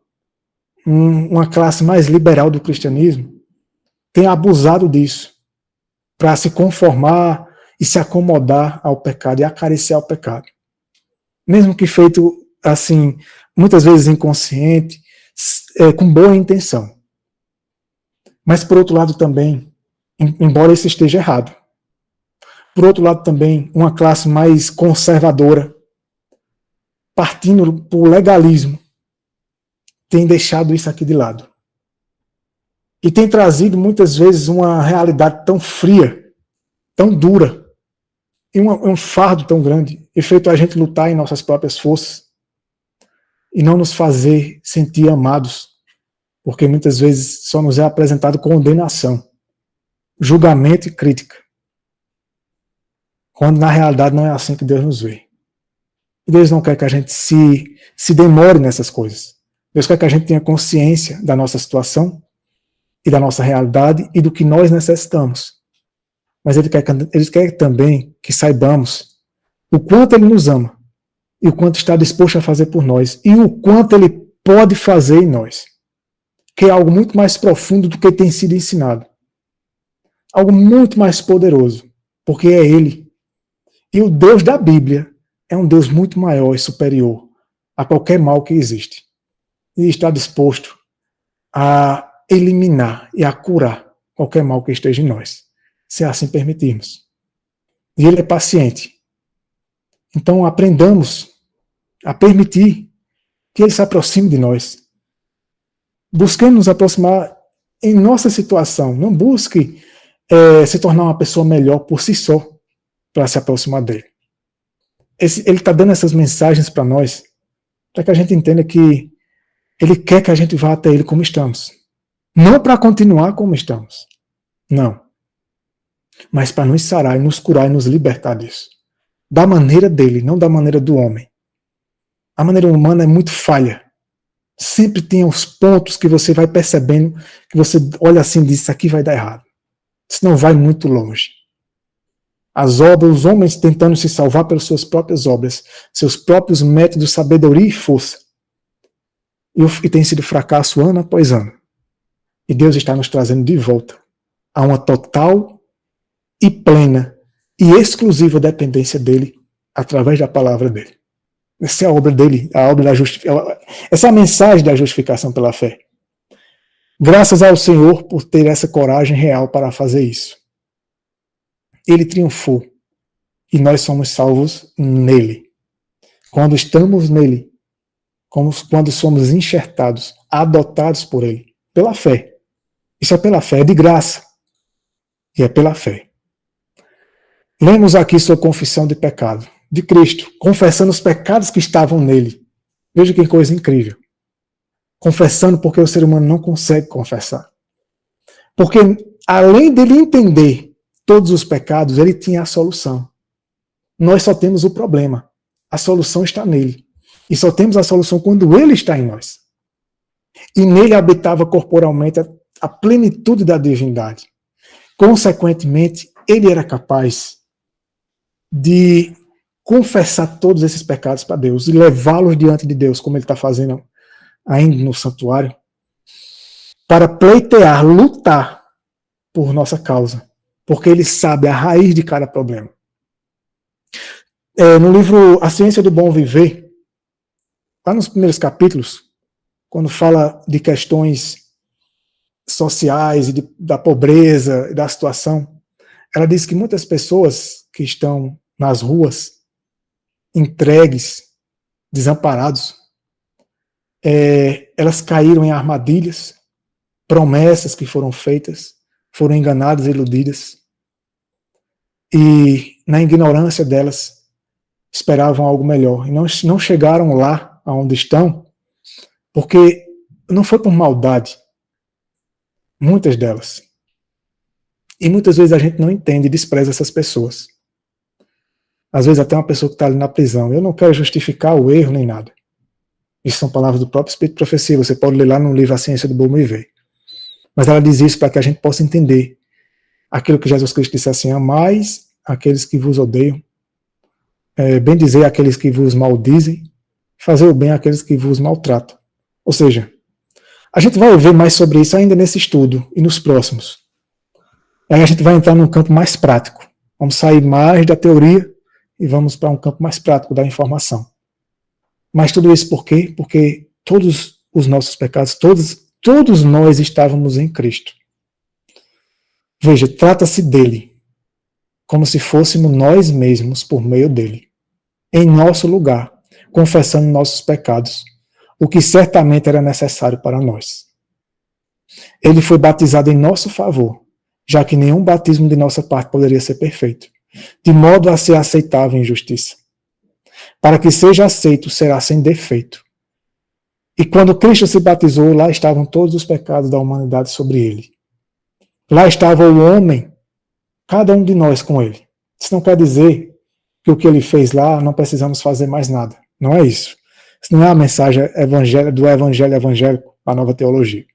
uma classe mais liberal do cristianismo tem abusado disso para se conformar e se acomodar ao pecado e acariciar o pecado. Mesmo que feito, assim, muitas vezes inconsciente, com boa intenção. Mas, por outro lado, também, embora isso esteja errado, por outro lado também, uma classe mais conservadora, partindo por legalismo, tem deixado isso aqui de lado. E tem trazido muitas vezes uma realidade tão fria, tão dura, e um fardo tão grande, e feito a gente lutar em nossas próprias forças, e não nos fazer sentir amados, porque muitas vezes só nos é apresentado condenação, julgamento e crítica, quando na realidade não é assim que Deus nos vê. E Deus não quer que a gente se demore nessas coisas. Deus quer que a gente tenha consciência da nossa situação e da nossa realidade e do que nós necessitamos. Mas Ele quer também que saibamos o quanto Ele nos ama e o quanto está disposto a fazer por nós e o quanto Ele pode fazer em nós, que é algo muito mais profundo do que tem sido ensinado. Algo muito mais poderoso, porque é Ele. E o Deus da Bíblia é um Deus muito maior e superior a qualquer mal que existe. E está disposto a eliminar e a curar qualquer mal que esteja em nós, se assim permitirmos. E Ele é paciente. Então aprendamos a permitir que Ele se aproxime de nós. Busquemos nos aproximar em nossa situação. Não busque se tornar uma pessoa melhor por si só para se aproximar dele. Ele está dando essas mensagens para nós para que a gente entenda que Ele quer que a gente vá até Ele como estamos. Não para continuar como estamos. Não. Mas para nos sarar e nos curar e nos libertar disso. Da maneira dele, não da maneira do homem. A maneira humana é muito falha. Sempre tem os pontos que você vai percebendo, que você olha assim e diz, isso aqui vai dar errado. Isso não vai muito longe. As obras, os homens tentando se salvar pelas suas próprias obras, seus próprios métodos, sabedoria e força. E tem sido fracasso ano após ano. E Deus está nos trazendo de volta a uma total e plena e exclusiva dependência dele através da palavra dele. Essa é a obra dele, a obra da justificação. Essa é a mensagem da justificação pela fé. Graças ao Senhor por ter essa coragem real para fazer isso. Ele triunfou e nós somos salvos nele. Quando estamos nele, quando somos enxertados, adotados por ele, pela fé. Isso é pela fé, é de graça. E é pela fé. Lemos aqui sua confissão de pecado, de Cristo, confessando os pecados que estavam nele. Veja que coisa incrível. Confessando porque o ser humano não consegue confessar. Porque além dele entender todos os pecados, ele tinha a solução. Nós só temos o problema. A solução está nele. E só temos a solução quando ele está em nós. E nele habitava corporalmente a plenitude da divindade. Consequentemente, ele era capaz de confessar todos esses pecados para Deus e levá-los diante de Deus, como ele está fazendo ainda no santuário, para pleitear, lutar por nossa causa, porque ele sabe a raiz de cada problema. No livro A Ciência do Bom Viver, lá nos primeiros capítulos, quando fala de questões sociais e da pobreza e da situação, ela diz que muitas pessoas que estão nas ruas, entregues, desamparados, elas caíram em armadilhas, promessas que foram feitas, foram enganadas e iludidas, e na ignorância delas esperavam algo melhor, e não chegaram lá aonde estão, porque não foi por maldade, muitas delas. E muitas vezes a gente não entende e despreza essas pessoas. Às vezes até uma pessoa que está ali na prisão. Eu não quero justificar o erro nem nada. Isso são palavras do próprio Espírito de Profecia. Você pode ler lá no livro A Ciência do Bom Viver. Mas ela diz isso para que a gente possa entender aquilo que Jesus Cristo disse assim: amais aqueles que vos odeiam, bendizer aqueles que vos maldizem, fazer o bem àqueles que vos maltratam. Ou seja, a gente vai ver mais sobre isso ainda nesse estudo e nos próximos. Aí a gente vai entrar num campo mais prático. Vamos sair mais da teoria e vamos para um campo mais prático da informação. Mas tudo isso por quê? Porque todos os nossos pecados, todos nós estávamos em Cristo. Veja, trata-se dele, como se fôssemos nós mesmos por meio dele, em nosso lugar, confessando nossos pecados, o que certamente era necessário para nós. Ele foi batizado em nosso favor, já que nenhum batismo de nossa parte poderia ser perfeito, de modo a ser aceitável em justiça. Para que seja aceito, será sem defeito. E quando Cristo se batizou, lá estavam todos os pecados da humanidade sobre ele. Lá estava o homem, cada um de nós com ele. Isso não quer dizer que o que ele fez lá não precisamos fazer mais nada. Não é isso. Isso não é a mensagem do evangelho evangélico, a nova teologia.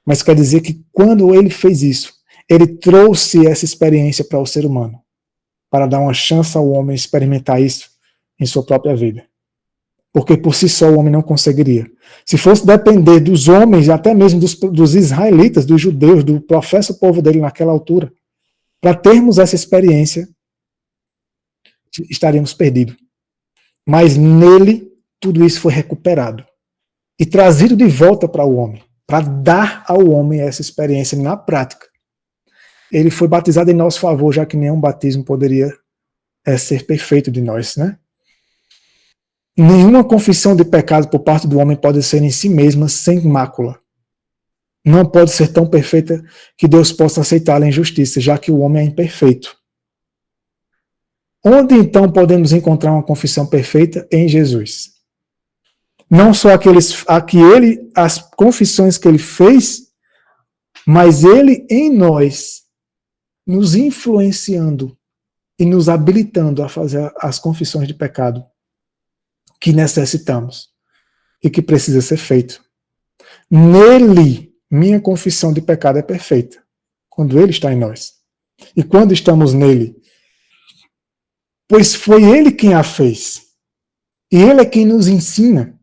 Mas quer dizer que quando ele fez isso, ele trouxe essa experiência para o ser humano, para dar uma chance ao homem experimentar isso em sua própria vida. Porque por si só o homem não conseguiria. Se fosse depender dos homens, até mesmo dos israelitas, dos judeus, do professo povo dele naquela altura, para termos essa experiência, estaríamos perdidos. Mas nele, tudo isso foi recuperado e trazido de volta para o homem, para dar ao homem essa experiência na prática. Ele foi batizado em nosso favor, já que nenhum batismo poderia ser perfeito de nós, né? Nenhuma confissão de pecado por parte do homem pode ser em si mesma sem mácula. Não pode ser tão perfeita que Deus possa aceitá-la em justiça, já que o homem é imperfeito. Onde então podemos encontrar uma confissão perfeita? Em Jesus. Não só as confissões que ele fez, mas ele em nós, nos influenciando e nos habilitando a fazer as confissões de pecado que necessitamos e que precisa ser feito. Nele, minha confissão de pecado é perfeita, quando ele está em nós. E quando estamos nele, pois foi ele quem a fez. E ele é quem nos ensina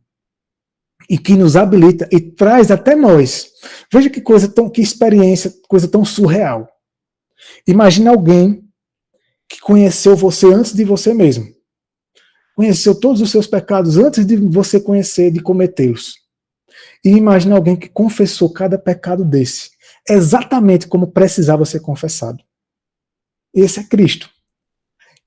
e que nos habilita e traz até nós. Veja que experiência, coisa tão surreal. Imagine alguém que conheceu você antes de você mesmo. Conheceu todos os seus pecados antes de você conhecer, de cometê-los. E imagine alguém que confessou cada pecado desse, exatamente como precisava ser confessado. Esse é Cristo.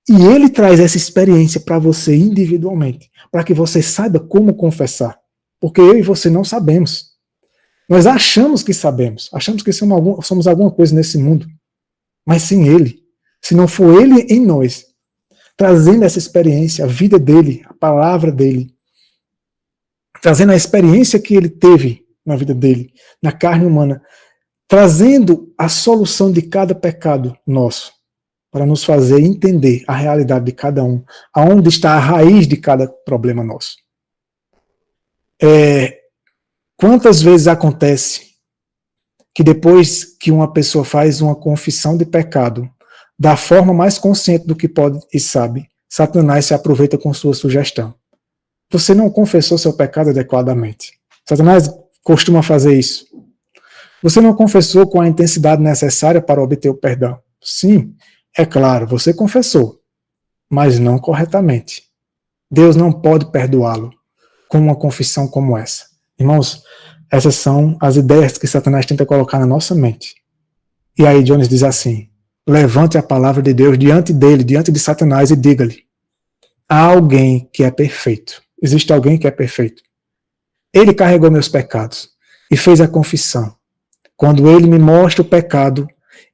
E ele traz essa experiência para você individualmente, para que você saiba como confessar. Porque eu e você não sabemos. Nós achamos que sabemos, achamos que somos alguma coisa nesse mundo, mas sem ele, se não for ele em nós, trazendo essa experiência, a vida dele, a palavra dele, trazendo a experiência que ele teve na vida dele, na carne humana, trazendo a solução de cada pecado nosso, para nos fazer entender a realidade de cada um, aonde está a raiz de cada problema nosso. Quantas vezes acontece que depois que uma pessoa faz uma confissão de pecado, da forma mais consciente do que pode e sabe, Satanás se aproveita com sua sugestão. Você não confessou seu pecado adequadamente. Satanás costuma fazer isso. Você não confessou com a intensidade necessária para obter o perdão. Sim, é claro, você confessou, mas não corretamente. Deus não pode perdoá-lo com uma confissão como essa. Irmãos, essas são as ideias que Satanás tenta colocar na nossa mente. E aí Jones diz assim: levante a palavra de Deus diante dele, diante de Satanás, e diga-lhe: há alguém que é perfeito. Existe alguém que é perfeito. Ele carregou meus pecados e fez a confissão. Quando ele me mostra o pecado,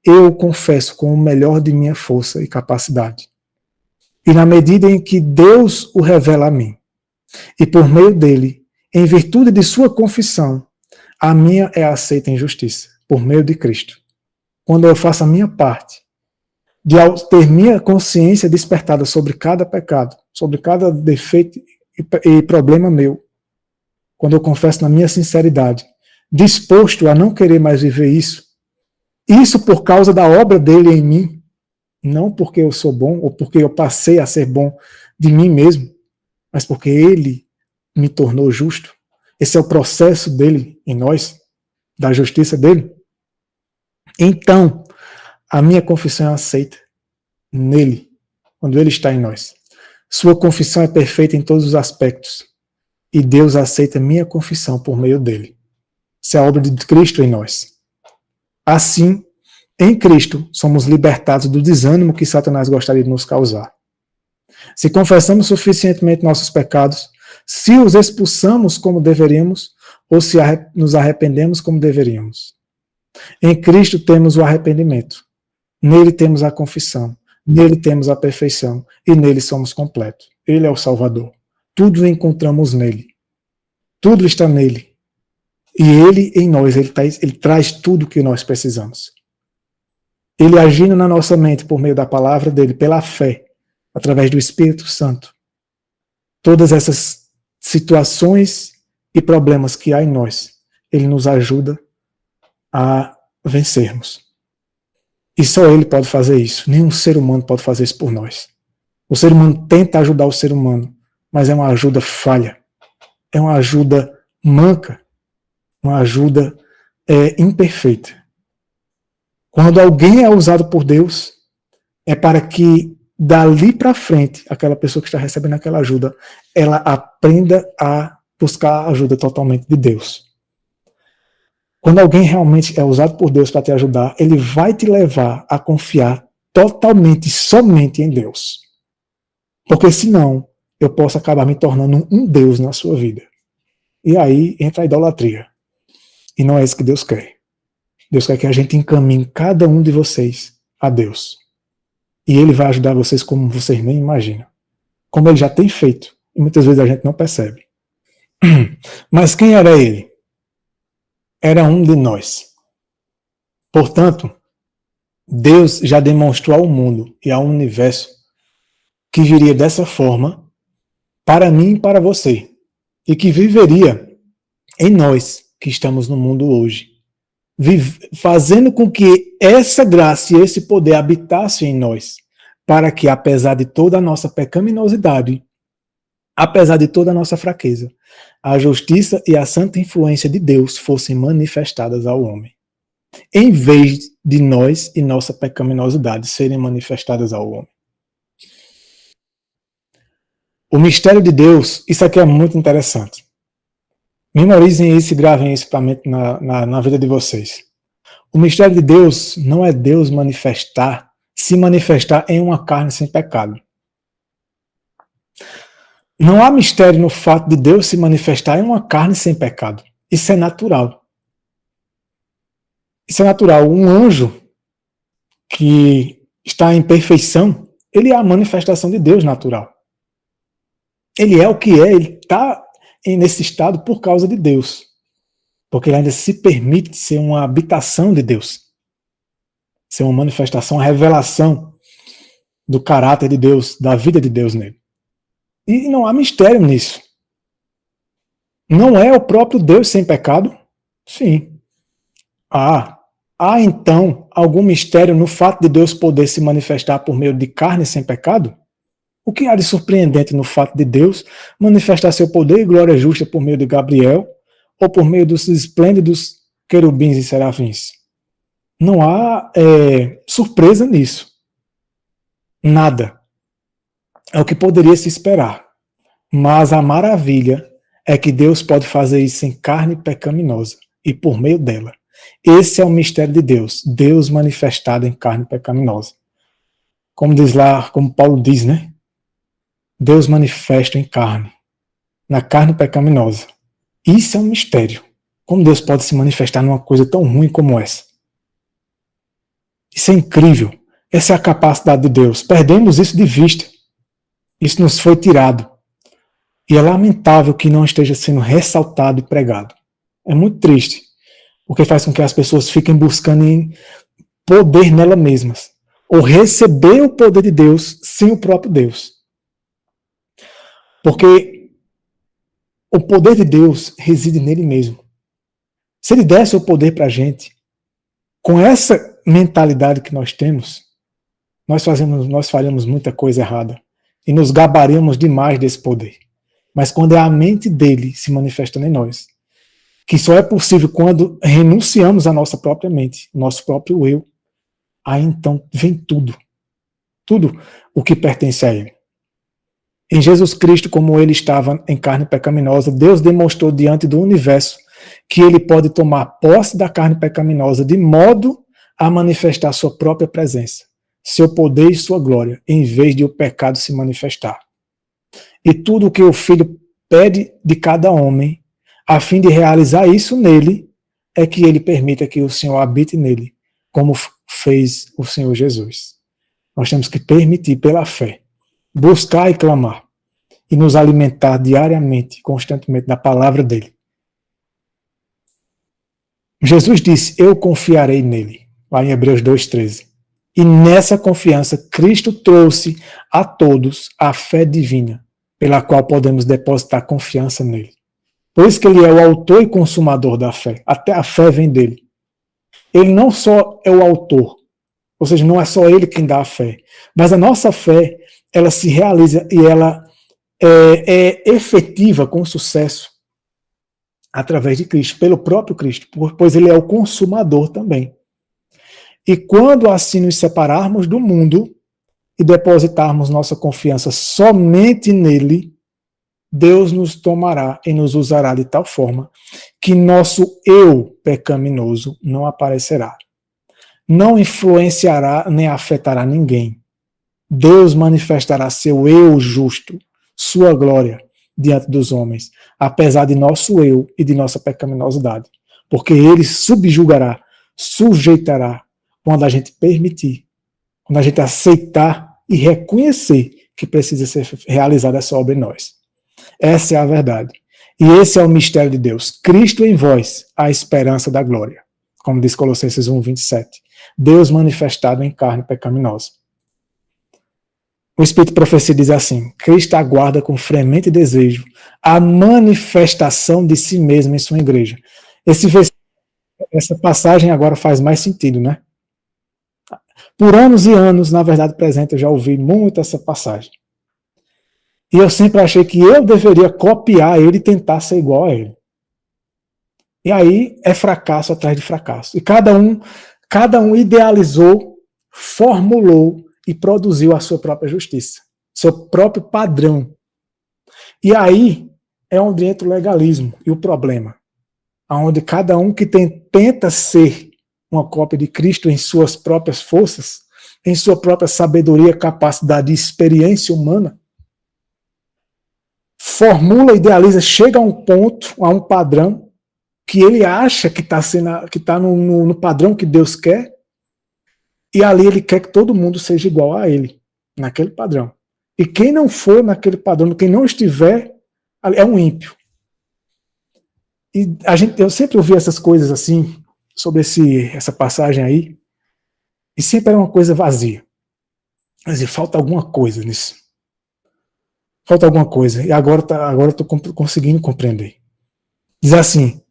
eu o confesso com o melhor de minha força e capacidade. E na medida em que Deus o revela a mim, e por meio dele, em virtude de sua confissão, a minha é aceita em justiça, por meio de Cristo. Quando eu faço a minha parte, de ter minha consciência despertada sobre cada pecado, sobre cada defeito e problema meu, quando eu confesso na minha sinceridade, disposto a não querer mais viver isso por causa da obra dele em mim, não porque eu sou bom, ou porque eu passei a ser bom de mim mesmo, mas porque ele me tornou justo. Esse é o processo dele em nós, da justiça dele. Então, a minha confissão é aceita nele, quando ele está em nós. Sua confissão é perfeita em todos os aspectos, e Deus aceita minha confissão por meio dele. Isso é a obra de Cristo em nós. Assim, em Cristo, somos libertados do desânimo que Satanás gostaria de nos causar. Se confessamos suficientemente nossos pecados, se os expulsamos como deveríamos, ou se nos arrependemos como deveríamos. Em Cristo temos o arrependimento. Nele temos a confissão. Nele temos a perfeição. E nele somos completos. Ele é o Salvador. Tudo encontramos nele. Tudo está nele. E ele em nós, ele traz tudo o que nós precisamos. Ele agindo na nossa mente por meio da palavra dele, pela fé, através do Espírito Santo. Todas essas situações e problemas que há em nós, ele nos ajuda a vencermos. E só ele pode fazer isso. Nenhum ser humano pode fazer isso por nós. O ser humano tenta ajudar o ser humano, mas é uma ajuda falha. É uma ajuda manca. Uma ajuda imperfeita. Quando alguém é usado por Deus, é para que dali para frente, aquela pessoa que está recebendo aquela ajuda, ela aprenda a buscar a ajuda totalmente de Deus. Quando alguém realmente é usado por Deus para te ajudar, ele vai te levar a confiar totalmente, somente em Deus. Porque senão, eu posso acabar me tornando um Deus na sua vida. E aí entra a idolatria. E não é isso que Deus quer. Deus quer que a gente encaminhe cada um de vocês a Deus. E Ele vai ajudar vocês como vocês nem imaginam. Como Ele já tem feito. E muitas vezes a gente não percebe. Mas quem era Ele? Era um de nós. Portanto, Deus já demonstrou ao mundo e ao universo que viria dessa forma para mim e para você. E que viveria em nós que estamos no mundo hoje. Fazendo com que essa graça e esse poder habitassem em nós. Para que, apesar de toda a nossa pecaminosidade, apesar de toda a nossa fraqueza, a justiça e a santa influência de Deus fossem manifestadas ao homem. em vez de nós e nossa pecaminosidade serem manifestadas ao homem. O mistério de Deus, isso aqui é muito interessante. Memorizem isso e gravem isso na vida de vocês. O mistério de Deus não é Deus se manifestar em uma carne sem pecado. Não há mistério no fato de Deus se manifestar em uma carne sem pecado. Isso é natural. Isso é natural. Um anjo que está em perfeição, ele é a manifestação de Deus natural. Ele é o que é, ele está nesse estado por causa de Deus. Porque ele ainda se permite ser uma habitação de Deus. Ser uma manifestação, uma revelação do caráter de Deus, da vida de Deus nele. E não há mistério nisso. Não é o próprio Deus sem pecado? Sim. Há então algum mistério no fato de Deus poder se manifestar por meio de carne sem pecado? O que há de surpreendente no fato de Deus manifestar seu poder e glória justa por meio de Gabriel ou por meio dos esplêndidos querubins e serafins? Não há surpresa nisso. Nada. É o que poderia se esperar. Mas a maravilha é que Deus pode fazer isso em carne pecaminosa e por meio dela. Esse é o mistério de Deus, Deus manifestado em carne pecaminosa. Como diz lá, como Paulo diz, né? Deus manifesto em carne, na carne pecaminosa. Isso é um mistério. Como Deus pode se manifestar numa coisa tão ruim como essa? Isso é incrível. Essa é a capacidade de Deus. Perdemos isso de vista. Isso nos foi tirado. E é lamentável que não esteja sendo ressaltado e pregado. É muito triste, porque faz com que as pessoas fiquem buscando em poder nela mesmas, ou receber o poder de Deus sem o próprio Deus. Porque o poder de Deus reside nele mesmo. Se ele desse o poder para a gente, com essa mentalidade que nós temos, nós faríamos muita coisa errada e nos gabaríamos demais desse poder. Mas quando é a mente dele se manifestando em nós, que só é possível quando renunciamos à nossa própria mente, nosso próprio eu, aí então vem tudo o que pertence a ele. Em Jesus Cristo, como ele estava em carne pecaminosa, Deus demonstrou diante do universo que ele pode tomar posse da carne pecaminosa de modo a manifestar sua própria presença, seu poder e sua glória, em vez de o pecado se manifestar. E tudo o que o Filho pede de cada homem, a fim de realizar isso nele, é que ele permita que o Senhor habite nele, como fez o Senhor Jesus. Nós temos que permitir pela fé, buscar e clamar, e nos alimentar diariamente, constantemente da palavra dele. Jesus disse, eu confiarei nele, lá em Hebreus 2,13. E nessa confiança, Cristo trouxe a todos a fé divina, pela qual podemos depositar confiança nele. Por isso que ele é o autor e consumador da fé. Até a fé vem dele. Ele não só é o autor, ou seja, não é só ele quem dá a fé, mas a nossa fé, ela se realiza e ela é efetiva com sucesso através de Cristo, pelo próprio Cristo, pois ele é o consumador também. E quando assim nos separarmos do mundo e depositarmos nossa confiança somente nele, Deus nos tomará e nos usará de tal forma que nosso eu pecaminoso não aparecerá. Não influenciará nem afetará ninguém. Deus manifestará seu eu justo, sua glória diante dos homens, apesar de nosso eu e de nossa pecaminosidade. Porque ele subjugará, sujeitará, quando a gente permitir, quando a gente aceitar e reconhecer que precisa ser realizada essa obra em nós. Essa é a verdade. E esse é o mistério de Deus. Cristo em vós, a esperança da glória. Como diz Colossenses 1,27. Deus manifestado em carne pecaminosa. O Espírito de Profecia diz assim, Cristo aguarda com fremente desejo a manifestação de si mesmo em sua igreja. Essa passagem agora faz mais sentido, né? Por anos e anos, na verdade presente, eu já ouvi muito essa passagem. E eu sempre achei que eu deveria copiar ele e tentar ser igual a ele. E aí é fracasso atrás de fracasso. E cada um idealizou, formulou e produziu a sua própria justiça, seu próprio padrão. E aí é onde entra o legalismo e o problema. Onde cada um que tenta ser uma cópia de Cristo em suas próprias forças, em sua própria sabedoria, capacidade e experiência humana, formula, idealiza, chega a um ponto, a um padrão, que ele acha que está no padrão que Deus quer, e ali ele quer que todo mundo seja igual a ele, naquele padrão. E quem não for naquele padrão, quem não estiver, é um ímpio. E eu sempre ouvi essas coisas assim, sobre essa passagem aí, e sempre era uma coisa vazia. Quer dizer, falta alguma coisa nisso. Falta alguma coisa. E agora eu estou conseguindo compreender. Diz assim,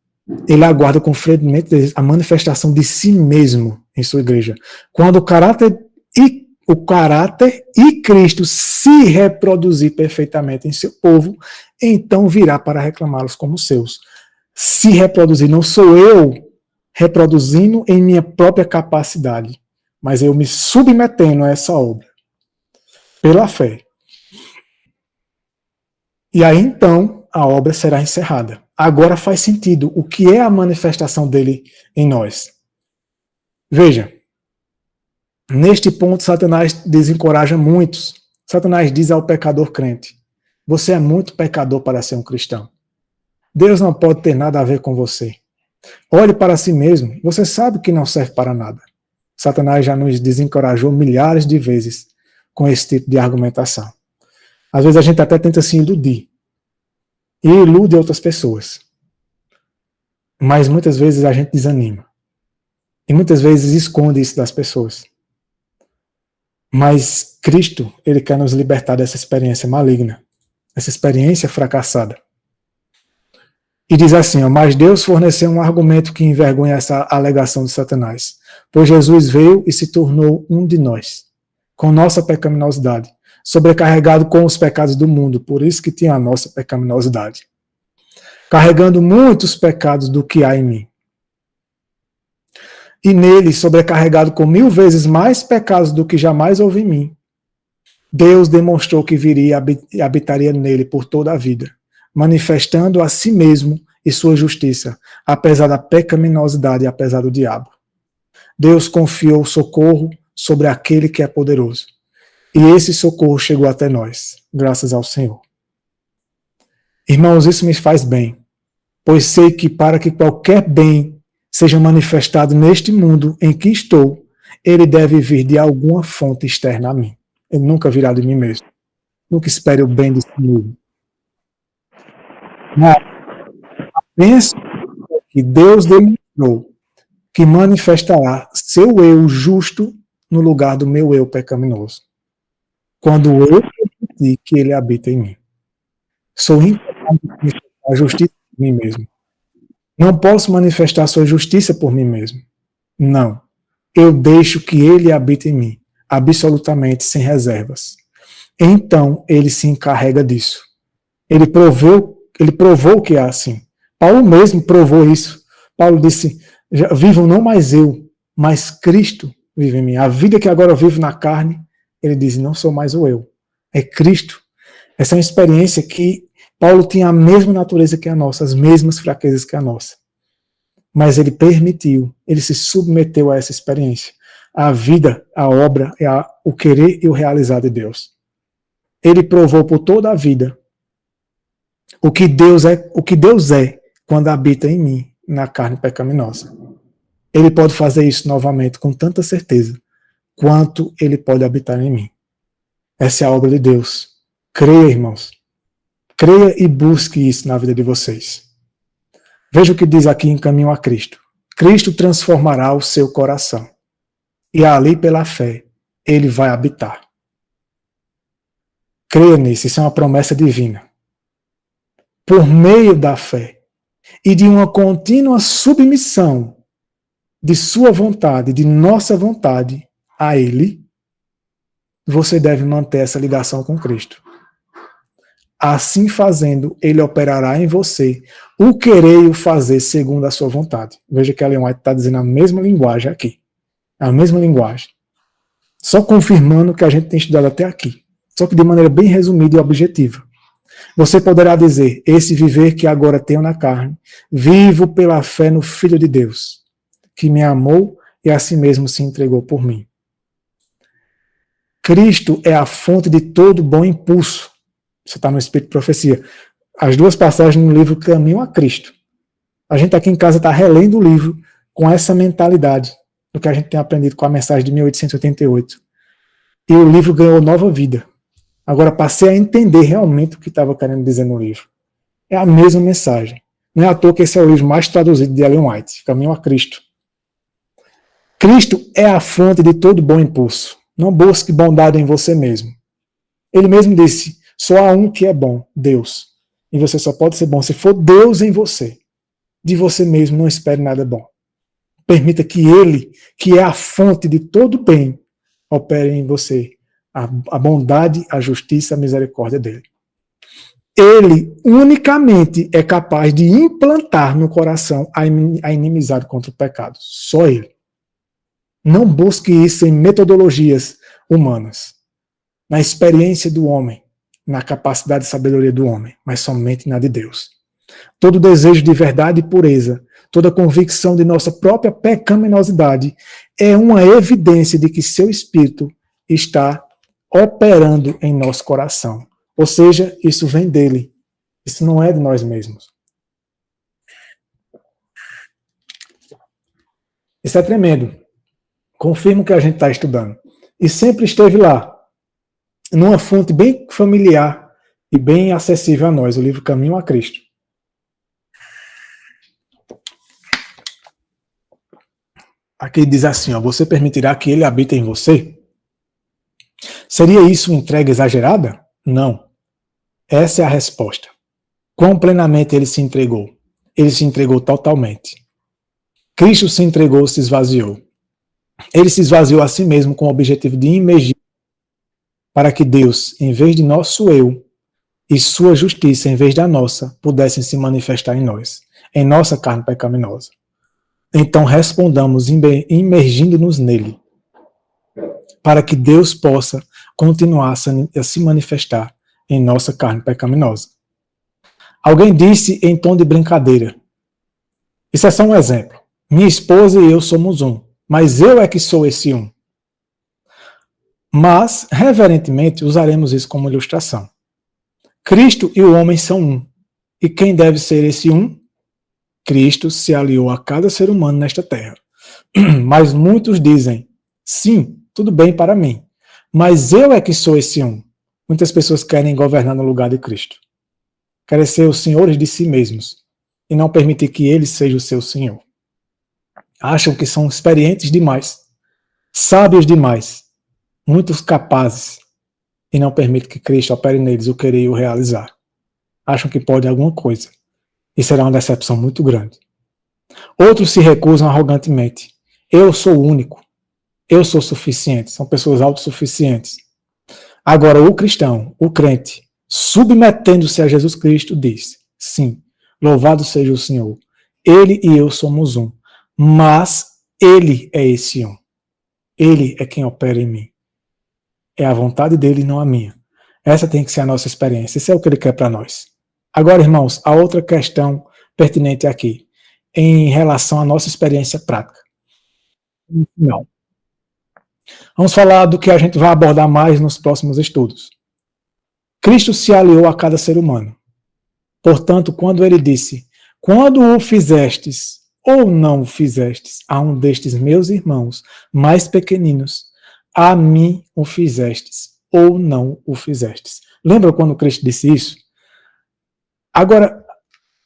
ele aguarda com frenemento a manifestação de si mesmo em sua igreja. Quando o caráter e Cristo se reproduzir perfeitamente em seu povo, então virá para reclamá-los como seus. Se reproduzir, não sou eu reproduzindo em minha própria capacidade, mas eu me submetendo a essa obra, pela fé. E aí então a obra será encerrada. Agora faz sentido o que é a manifestação dele em nós. Veja, neste ponto Satanás desencoraja muitos. Satanás diz ao pecador crente, você é muito pecador para ser um cristão. Deus não pode ter nada a ver com você. Olhe para si mesmo, você sabe que não serve para nada. Satanás já nos desencorajou milhares de vezes com esse tipo de argumentação. Às vezes a gente até tenta se iludir. E ilude outras pessoas. Mas muitas vezes a gente desanima. E muitas vezes esconde isso das pessoas. Mas Cristo, ele quer nos libertar dessa experiência maligna, essa experiência fracassada. E diz assim, mas Deus forneceu um argumento que envergonha essa alegação de Satanás. Pois Jesus veio e se tornou um de nós, com nossa pecaminosidade, sobrecarregado com os pecados do mundo, por isso que tinha a nossa pecaminosidade. Carregando muitos pecados do que há em mim. E nele, sobrecarregado com 1000 vezes mais pecados do que jamais houve em mim, Deus demonstrou que viria e habitaria nele por toda a vida, manifestando a si mesmo e sua justiça, apesar da pecaminosidade e apesar do diabo. Deus confiou socorro sobre aquele que é poderoso. E esse socorro chegou até nós, graças ao Senhor. Irmãos, isso me faz bem, pois sei que para que qualquer bem seja manifestado neste mundo em que estou, ele deve vir de alguma fonte externa a mim. Ele nunca virá de mim mesmo. Nunca espere o bem de si mesmo. Mas penso que Deus demonstrou que manifestará seu eu justo no lugar do meu eu pecaminoso. Quando eu permitir que ele habita em mim. Sou incapaz de manifestar a justiça por mim mesmo. Não posso manifestar sua justiça por mim mesmo. Não. Eu deixo que ele habite em mim, absolutamente sem reservas. Então, ele se encarrega disso. Ele provou que é assim. Paulo mesmo provou isso. Paulo disse, vivo não mais eu, mas Cristo vive em mim. A vida que agora eu vivo na carne, ele diz, não sou mais o eu, é Cristo. Essa é uma experiência que Paulo tinha a mesma natureza que a nossa, as mesmas fraquezas que a nossa. Mas ele permitiu, ele se submeteu a essa experiência. A vida, a obra, o querer e o realizar de Deus. Ele provou por toda a vida o que Deus é quando habita em mim, na carne pecaminosa. Ele pode fazer isso novamente com tanta certeza quanto ele pode habitar em mim. Essa é a obra de Deus. Creia, irmãos. Creia e busque isso na vida de vocês. Veja o que diz aqui em Caminho a Cristo. Cristo transformará o seu coração. E ali, pela fé, ele vai habitar. Creia nisso, isso é uma promessa divina. Por meio da fé e de uma contínua submissão de sua vontade, de nossa vontade a ele, você deve manter essa ligação com Cristo. assim fazendo, ele operará em você o querer e o fazer segundo a sua vontade. Veja que a Ellen White está dizendo a mesma linguagem aqui. A mesma linguagem. Só confirmando o que a gente tem estudado até aqui. Só que de maneira bem resumida e objetiva. Você poderá dizer, esse viver que agora tenho na carne, vivo pela fé no Filho de Deus, que me amou e a si mesmo se entregou por mim. Cristo é a fonte de todo bom impulso. Isso está no Espírito de Profecia. As duas passagens no livro Caminho a Cristo. A gente aqui em casa está relendo o livro com essa mentalidade do que a gente tem aprendido com a mensagem de 1888. E o livro ganhou nova vida. Agora passei a entender realmente o que estava querendo dizer no livro. É a mesma mensagem. Não é à toa que esse é o livro mais traduzido de Ellen White, Caminho a Cristo. Cristo é a fonte de todo bom impulso. Não busque bondade em você mesmo. Ele mesmo disse, só há um que é bom, Deus. E você só pode ser bom se for Deus em você. De você mesmo não espere nada bom. Permita que Ele, que é a fonte de todo bem, opere em você a bondade, a justiça, a misericórdia dele. Ele unicamente é capaz de implantar no coração a inimizade contra o pecado. Só ele. Não busque isso em metodologias humanas, na experiência do homem, na capacidade e sabedoria do homem, mas somente na de Deus. Todo desejo de verdade e pureza, toda convicção de nossa própria pecaminosidade é uma evidência de que seu Espírito está operando em nosso coração. Ou seja, isso vem dele. Isso não é de nós mesmos. Isso é tremendo. Confirma o que a gente está estudando. E sempre esteve lá, numa fonte bem familiar e bem acessível a nós, o livro Caminho a Cristo. Aqui diz assim, ó, você permitirá que ele habite em você? Seria isso uma entrega exagerada? Não. Essa é a resposta. Quão plenamente ele se entregou? Ele se entregou totalmente. Cristo se entregou, se esvaziou. Ele se esvaziou a si mesmo com o objetivo de imergir para que Deus, em vez de nosso eu, e sua justiça, em vez da nossa, pudessem se manifestar em nós, em nossa carne pecaminosa. Então respondamos imergindo-nos nele, para que Deus possa continuar a se manifestar em nossa carne pecaminosa. Alguém disse em tom de brincadeira, isso é só um exemplo, minha esposa e eu somos um, mas eu é que sou esse um. Mas, reverentemente, usaremos isso como ilustração. Cristo e o homem são um. E quem deve ser esse um? Cristo se aliou a cada ser humano nesta terra. Mas muitos dizem, sim, tudo bem para mim, mas eu é que sou esse um. Muitas pessoas querem governar no lugar de Cristo. Querem ser os senhores de si mesmos e não permitir que ele seja o seu senhor. Acham que são experientes demais, sábios demais, muito capazes, e não permitem que Cristo opere neles o querer e o realizar. Acham que pode alguma coisa, e será uma decepção muito grande. Outros se recusam arrogantemente. Eu sou o único, eu sou suficiente, são pessoas autossuficientes. Agora, o cristão, o crente, submetendo-se a Jesus Cristo, diz, sim, louvado seja o Senhor, ele e eu somos um, mas ele é esse um. Ele é quem opera em mim. É a vontade dele e não a minha. Essa tem que ser a nossa experiência. Isso é o que ele quer para nós. Agora, irmãos, a outra questão pertinente aqui, em relação à nossa experiência prática. Não. Vamos falar do que a gente vai abordar mais nos próximos estudos. Cristo se aliou a cada ser humano. Portanto, quando ele disse, quando o fizestes ou não o fizestes a um destes meus irmãos mais pequeninos, a mim o fizestes ou não o fizestes. Lembra quando Cristo disse isso? Agora,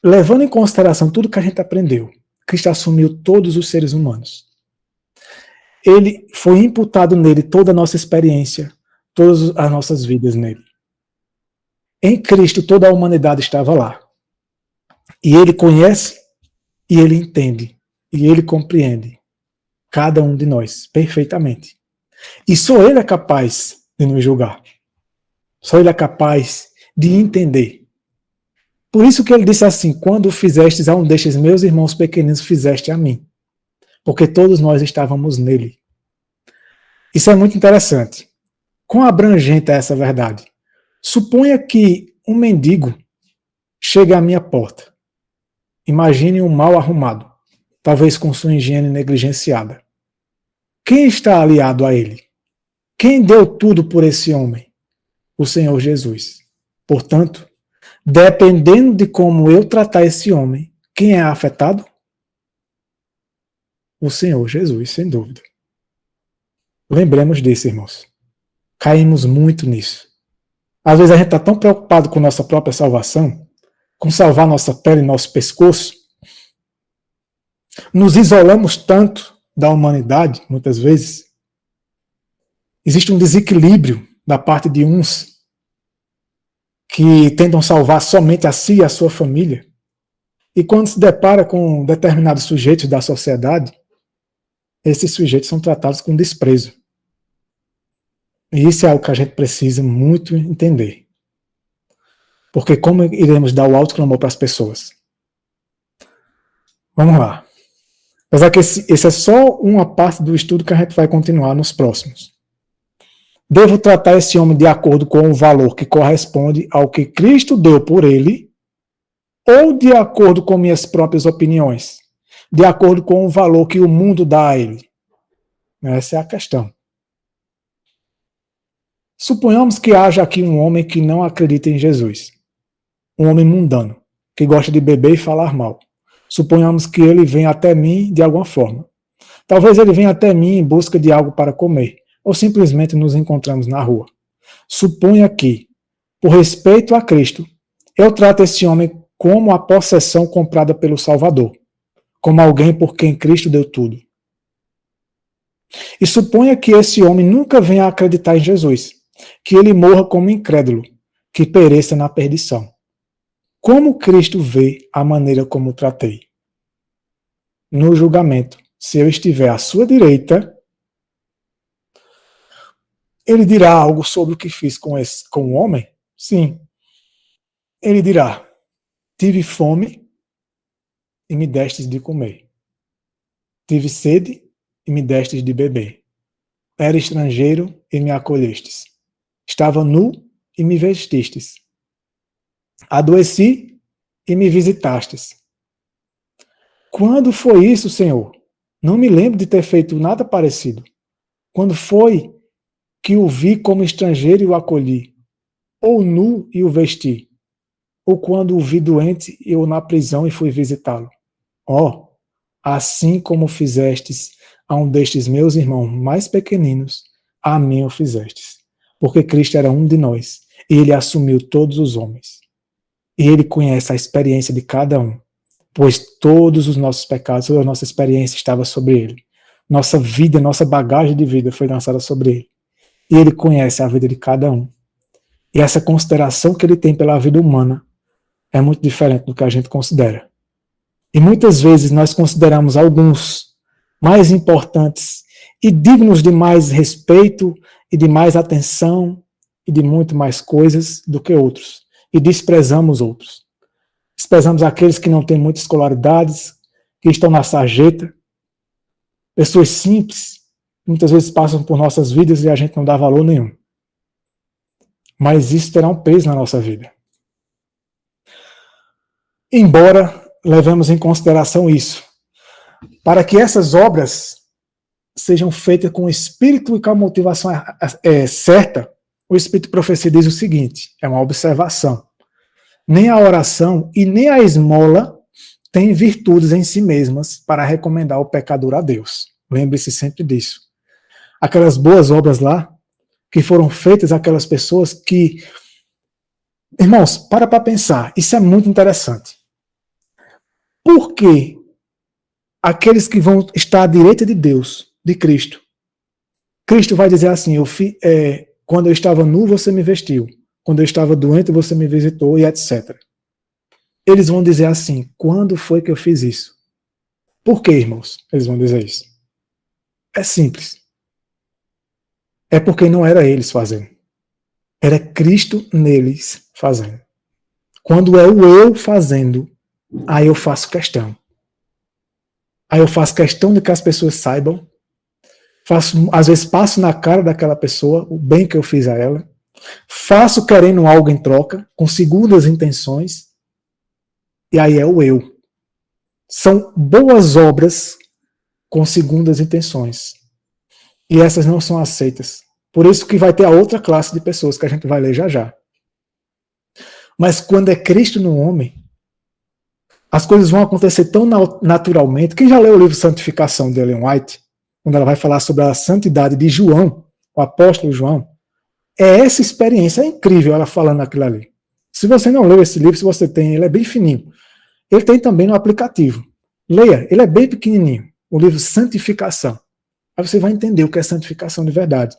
levando em consideração tudo que a gente aprendeu, Cristo assumiu todos os seres humanos. Ele foi imputado nele toda a nossa experiência, todas as nossas vidas nele. Em Cristo toda a humanidade estava lá. E ele conhece, e ele entende, e ele compreende cada um de nós perfeitamente. E só ele é capaz de nos julgar. Só ele é capaz de entender. Por isso que ele disse assim: quando fizestes a um destes meus irmãos pequeninos, fizeste a mim. Porque todos nós estávamos nele. Isso é muito interessante. Quão abrangente é essa verdade? Suponha que um mendigo chegue à minha porta. Imagine um mal arrumado, talvez com sua higiene negligenciada. Quem está aliado a ele? Quem deu tudo por esse homem? O Senhor Jesus. Portanto, dependendo de como eu tratar esse homem, quem é afetado? O Senhor Jesus, sem dúvida. Lembremos disso, irmãos. Caímos muito nisso. Às vezes a gente está tão preocupado com nossa própria salvação, com salvar nossa pele e nosso pescoço, nos isolamos tanto da humanidade, muitas vezes. Existe um desequilíbrio da parte de uns que tentam salvar somente a si e a sua família. E quando se depara com determinados sujeitos da sociedade, esses sujeitos são tratados com desprezo. E isso é algo que a gente precisa muito entender. Porque como iremos dar o alto clamor para as pessoas? Vamos lá. Apesar que esse é só uma parte do estudo que a gente vai continuar nos próximos. Devo tratar esse homem de acordo com o valor que corresponde ao que Cristo deu por ele, ou de acordo com minhas próprias opiniões? De acordo com o valor que o mundo dá a ele? Essa é a questão. Suponhamos que haja aqui um homem que não acredita em Jesus. Um homem mundano, que gosta de beber e falar mal. Suponhamos que ele venha até mim de alguma forma. Talvez ele venha até mim em busca de algo para comer, ou simplesmente nos encontramos na rua. Suponha que, por respeito a Cristo, eu trato esse homem como a possessão comprada pelo Salvador, como alguém por quem Cristo deu tudo. E suponha que esse homem nunca venha a acreditar em Jesus, que ele morra como incrédulo, que pereça na perdição. Como Cristo vê a maneira como tratei? No julgamento, se eu estiver à sua direita, ele dirá algo sobre o que fiz com o homem? Sim. Ele dirá: tive fome e me destes de comer. Tive sede e me destes de beber. Era estrangeiro e me acolhestes. Estava nu e me vestistes. Adoeci e me visitastes. Quando foi isso, Senhor? Não me lembro de ter feito nada parecido. Quando foi que o vi como estrangeiro e o acolhi? Ou nu e o vesti? Ou quando o vi doente e eu na prisão e fui visitá-lo? Ó, assim como fizestes a um destes meus irmãos mais pequeninos, a mim o fizestes. Porque Cristo era um de nós, e ele assumiu todos os homens. E ele conhece a experiência de cada um, pois todos os nossos pecados, toda a nossa experiência estava sobre ele. Nossa vida, nossa bagagem de vida foi lançada sobre ele. E ele conhece a vida de cada um. E essa consideração que ele tem pela vida humana é muito diferente do que a gente considera. E muitas vezes nós consideramos alguns mais importantes e dignos de mais respeito e de mais atenção e de muito mais coisas do que outros. E desprezamos outros. Desprezamos aqueles que não têm muitas escolaridades, que estão na sarjeta, pessoas simples, muitas vezes passam por nossas vidas e a gente não dá valor nenhum. Mas isso terá um peso na nossa vida. Embora levemos em consideração isso, para que essas obras sejam feitas com o espírito e com a motivação certa, o Espírito de Profecia diz o seguinte, é uma observação. Nem a oração e nem a esmola têm virtudes em si mesmas para recomendar o pecador a Deus. Lembre-se sempre disso. Aquelas boas obras lá, que foram feitas àquelas pessoas que... Irmãos, para pensar, isso é muito interessante. Por que aqueles que vão estar à direita de Deus, de Cristo, Cristo vai dizer assim, quando eu estava nu, você me vestiu. Quando eu estava doente, você me visitou e etc. Eles vão dizer assim, quando foi que eu fiz isso? Por que, irmãos, eles vão dizer isso? É simples. É porque não era eles fazendo. Era Cristo neles fazendo. Quando é o eu fazendo, aí eu faço questão. Aí eu faço questão de que as pessoas saibam. Às vezes passo na cara daquela pessoa o bem que eu fiz a ela. Faço querendo algo em troca, com segundas intenções. E aí é o eu. São boas obras com segundas intenções. E essas não são aceitas. Por isso que vai ter a outra classe de pessoas que a gente vai ler já já. Mas quando é Cristo no homem, as coisas vão acontecer tão naturalmente. Quem já leu o livro Santificação de Ellen White, quando ela vai falar sobre a santidade de João, o apóstolo João, é essa experiência, é incrível ela falando aquilo ali. Se você não leu esse livro, se você tem, ele é bem fininho. Ele tem também no aplicativo. Leia, ele é bem pequenininho. O livro Santificação. Aí você vai entender o que é santificação de verdade.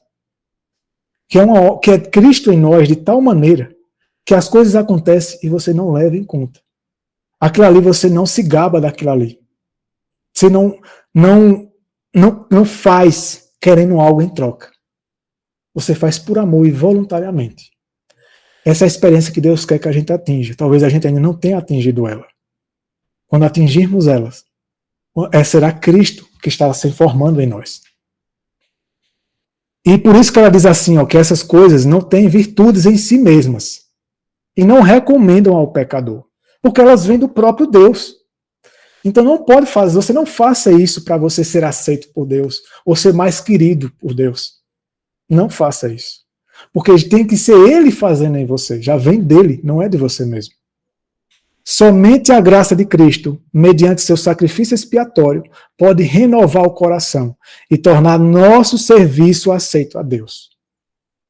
Que é Cristo em nós de tal maneira que as coisas acontecem e você não leva em conta. Aquilo ali você não se gaba daquilo ali. Você não faz querendo algo em troca. Você faz por amor e voluntariamente. Essa é a experiência que Deus quer que a gente atinja. Talvez a gente ainda não tenha atingido ela. Quando atingirmos elas, será Cristo que está se formando em nós. E por isso que ela diz assim, ó, que essas coisas não têm virtudes em si mesmas. E não recomendam ao pecador. Porque elas vêm do próprio Deus. Então não pode fazer, você não faça isso para você ser aceito por Deus, ou ser mais querido por Deus. Não faça isso. Porque tem que ser Ele fazendo em você. Já vem dele, não é de você mesmo. Somente a graça de Cristo, mediante seu sacrifício expiatório, pode renovar o coração e tornar nosso serviço aceito a Deus.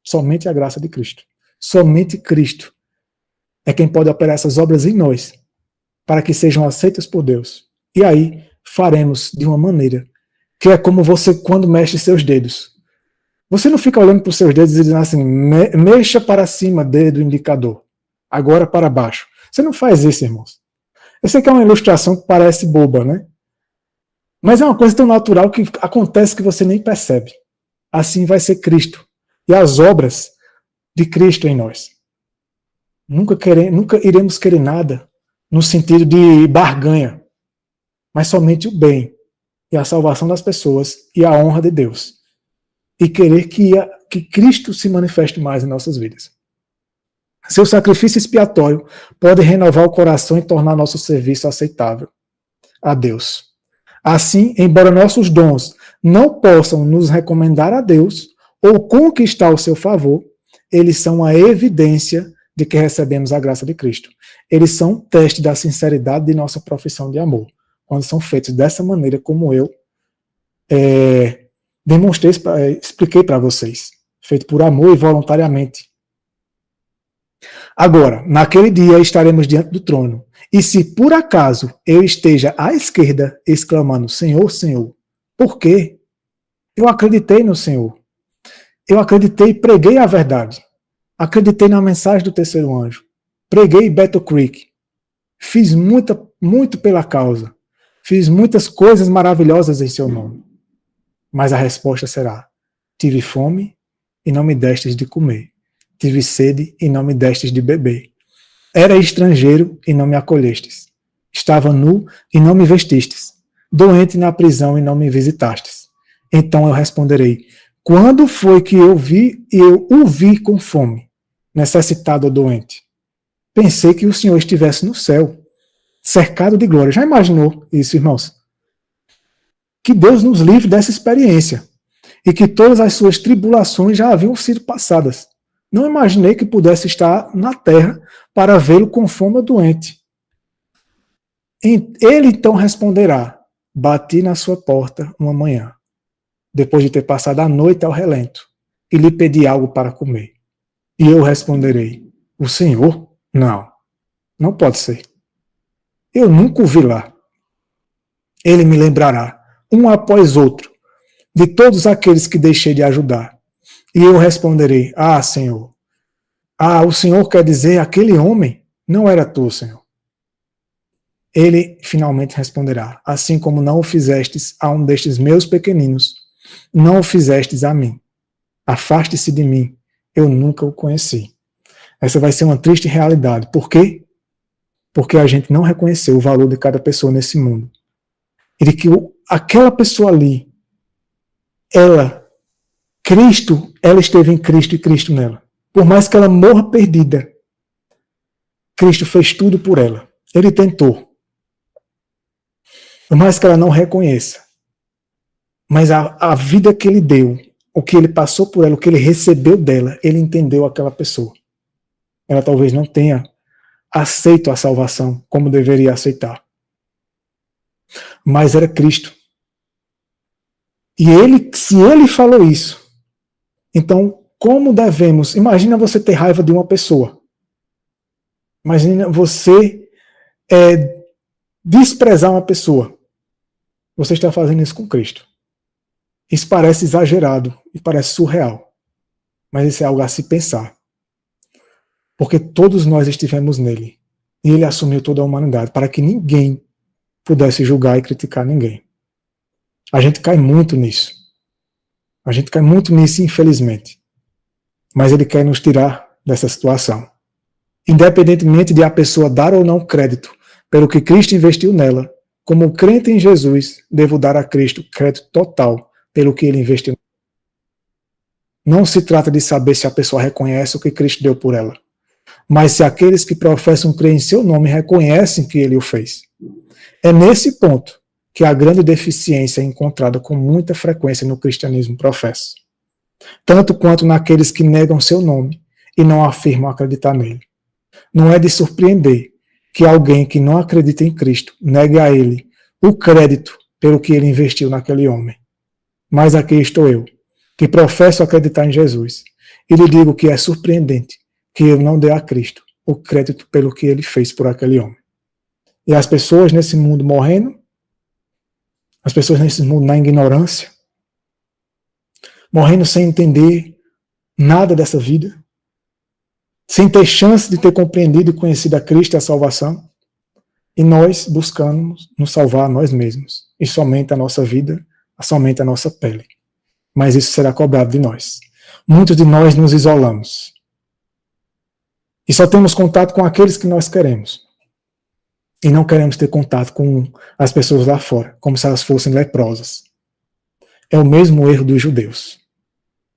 Somente a graça de Cristo. Somente Cristo é quem pode operar essas obras em nós, para que sejam aceitas por Deus. E aí faremos de uma maneira que é como você quando mexe seus dedos. Você não fica olhando para os seus dedos e dizendo assim, mexa para cima, dedo indicador, agora para baixo. Você não faz isso, irmãos. Eu sei que é uma ilustração que parece boba, né? Mas é uma coisa tão natural que acontece que você nem percebe. Assim vai ser Cristo e as obras de Cristo em nós. Nunca iremos querer nada no sentido de barganha, mas somente o bem e a salvação das pessoas e a honra de Deus. E querer que Cristo se manifeste mais em nossas vidas. Seu sacrifício expiatório pode renovar o coração e tornar nosso serviço aceitável a Deus. Assim, embora nossos dons não possam nos recomendar a Deus ou conquistar o seu favor, eles são a evidência de que recebemos a graça de Cristo. Eles são um teste da sinceridade de nossa profissão de amor, quando são feitos dessa maneira como eu expliquei para vocês, feito por amor e voluntariamente. Agora, naquele dia estaremos diante do trono, e se por acaso eu esteja à esquerda, exclamando, Senhor, Senhor, por quê? Eu acreditei no Senhor. Eu acreditei e preguei a verdade. Acreditei na mensagem do terceiro anjo. Preguei Battle Creek. Fiz muito pela causa. Fiz muitas coisas maravilhosas em seu nome. Mas a resposta será, tive fome e não me destes de comer. Tive sede e não me destes de beber. Era estrangeiro e não me acolhestes. Estava nu e não me vestistes. Doente na prisão e não me visitastes. Então eu responderei, quando foi que eu o vi com fome, necessitado ou doente? Pensei que o Senhor estivesse no céu, cercado de glória. Já imaginou isso, irmãos? Que Deus nos livre dessa experiência e que todas as suas tribulações já haviam sido passadas. Não imaginei que pudesse estar na terra para vê-lo com fome ou doente. Ele então responderá, bati na sua porta uma manhã, depois de ter passado a noite ao relento, e lhe pedi algo para comer. E eu responderei, o Senhor? Não, não pode ser. Eu nunca o vi lá. Ele me lembrará, um após outro, de todos aqueles que deixei de ajudar. E eu responderei, Senhor. O Senhor quer dizer, aquele homem não era tu, Senhor. Ele finalmente responderá, assim como não o fizestes a um destes meus pequeninos, não o fizestes a mim. Afaste-se de mim, eu nunca o conheci. Essa vai ser uma triste realidade. Por quê? Porque a gente não reconheceu o valor de cada pessoa nesse mundo. E de que aquela pessoa ali, ela esteve em Cristo e Cristo nela. Por mais que ela morra perdida, Cristo fez tudo por ela. Ele tentou. Por mais que ela não reconheça. Mas a vida que ele deu, o que ele passou por ela, o que ele recebeu dela, ele entendeu aquela pessoa. Ela talvez não tenha aceito a salvação como deveria aceitar. Mas era Cristo. E ele, se ele falou isso, então como devemos? Imagina você ter raiva de uma pessoa. Imagina você desprezar uma pessoa. Você está fazendo isso com Cristo. Isso parece exagerado e parece surreal. Mas isso é algo a se pensar. Porque todos nós estivemos nele. E ele assumiu toda a humanidade para que ninguém pudesse julgar e criticar ninguém. A gente cai muito nisso. A gente cai muito nisso, infelizmente. Mas ele quer nos tirar dessa situação. Independentemente de a pessoa dar ou não crédito pelo que Cristo investiu nela, como crente em Jesus, devo dar a Cristo crédito total pelo que ele investiu. Não se trata de saber se a pessoa reconhece o que Cristo deu por ela, mas se aqueles que professam crer em seu nome reconhecem que ele o fez. É nesse ponto que a grande deficiência é encontrada com muita frequência no cristianismo professo, tanto quanto naqueles que negam seu nome e não afirmam acreditar nele. Não é de surpreender que alguém que não acredita em Cristo negue a ele o crédito pelo que ele investiu naquele homem. Mas aqui estou eu, que professo acreditar em Jesus, e lhe digo que é surpreendente que eu não dê a Cristo o crédito pelo que ele fez por aquele homem. E as pessoas nesse mundo morrendo, as pessoas nesse mundo na ignorância, morrendo sem entender nada dessa vida, sem ter chance de ter compreendido e conhecido a Cristo e a salvação, e nós buscamos nos salvar a nós mesmos, e somente a nossa vida, somente a nossa pele. Mas isso será cobrado de nós. Muitos de nós nos isolamos. E só temos contato com aqueles que nós queremos. E não queremos ter contato com as pessoas lá fora, como se elas fossem leprosas. É o mesmo erro dos judeus.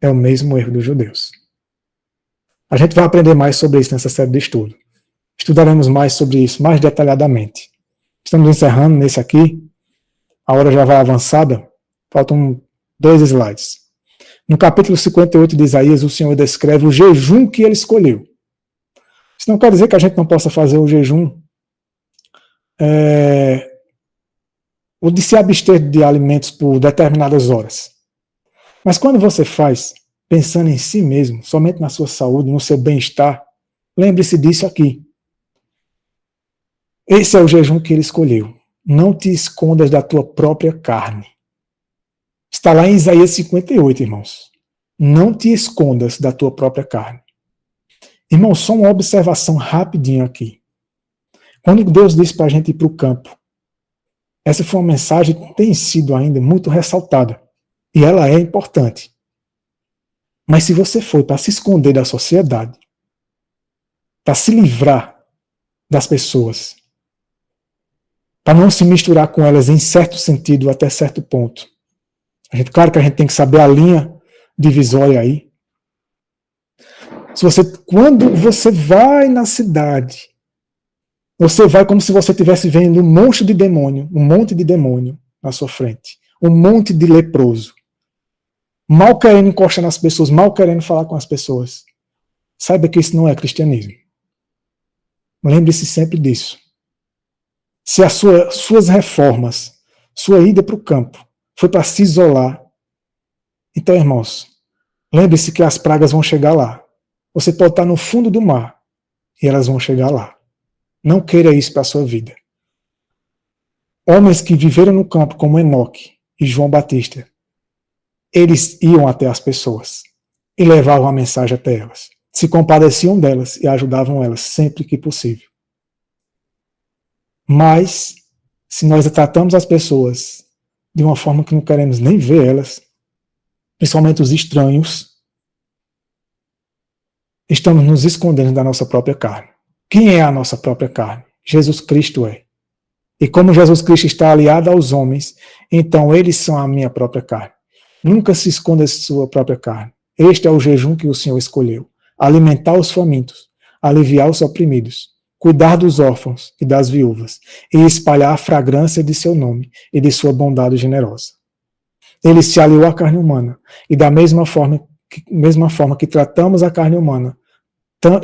É o mesmo erro dos judeus. A gente vai aprender mais sobre isso nessa série de estudo. Estudaremos mais sobre isso, mais detalhadamente. Estamos encerrando nesse aqui. A hora já vai avançada. Faltam 2 slides. No capítulo 58 de Isaías, o Senhor descreve o jejum que ele escolheu. Isso não quer dizer que a gente não possa fazer o jejum, o de se abster de alimentos por determinadas horas. Mas quando você faz, pensando em si mesmo, somente na sua saúde, no seu bem-estar, lembre-se disso aqui. Esse é o jejum que ele escolheu. Não te escondas da tua própria carne. Está lá em Isaías 58, irmãos. Não te escondas da tua própria carne. Irmãos, só uma observação rapidinho aqui. Quando Deus disse para a gente ir para o campo, essa foi uma mensagem que tem sido ainda muito ressaltada. E ela é importante. Mas se você for para se esconder da sociedade, para se livrar das pessoas, para não se misturar com elas em certo sentido, até certo ponto. Claro que a gente tem que saber a linha divisória aí. Quando você vai na cidade, você vai como se você estivesse vendo um monte de demônio na sua frente. Um monte de leproso. Mal querendo encostar nas pessoas, mal querendo falar com as pessoas. Saiba que isso não é cristianismo. Lembre-se sempre disso. Se as suas reformas, sua ida para o campo, foi para se isolar, então, irmãos, lembre-se que as pragas vão chegar lá. Você pode estar no fundo do mar e elas vão chegar lá. Não queira isso para a sua vida. Homens que viveram no campo, como Enoque e João Batista, eles iam até as pessoas e levavam a mensagem até elas. Se compadeciam delas e ajudavam elas sempre que possível. Mas, se nós tratamos as pessoas de uma forma que não queremos nem ver elas, principalmente os estranhos, estamos nos escondendo da nossa própria carne. Quem é a nossa própria carne? Jesus Cristo é. E como Jesus Cristo está aliado aos homens, então eles são a minha própria carne. Nunca se esconda de sua própria carne. Este é o jejum que o Senhor escolheu. Alimentar os famintos, aliviar os oprimidos, cuidar dos órfãos e das viúvas, e espalhar a fragrância de seu nome e de sua bondade generosa. Ele se aliou à carne humana, e da mesma forma que tratamos a carne humana,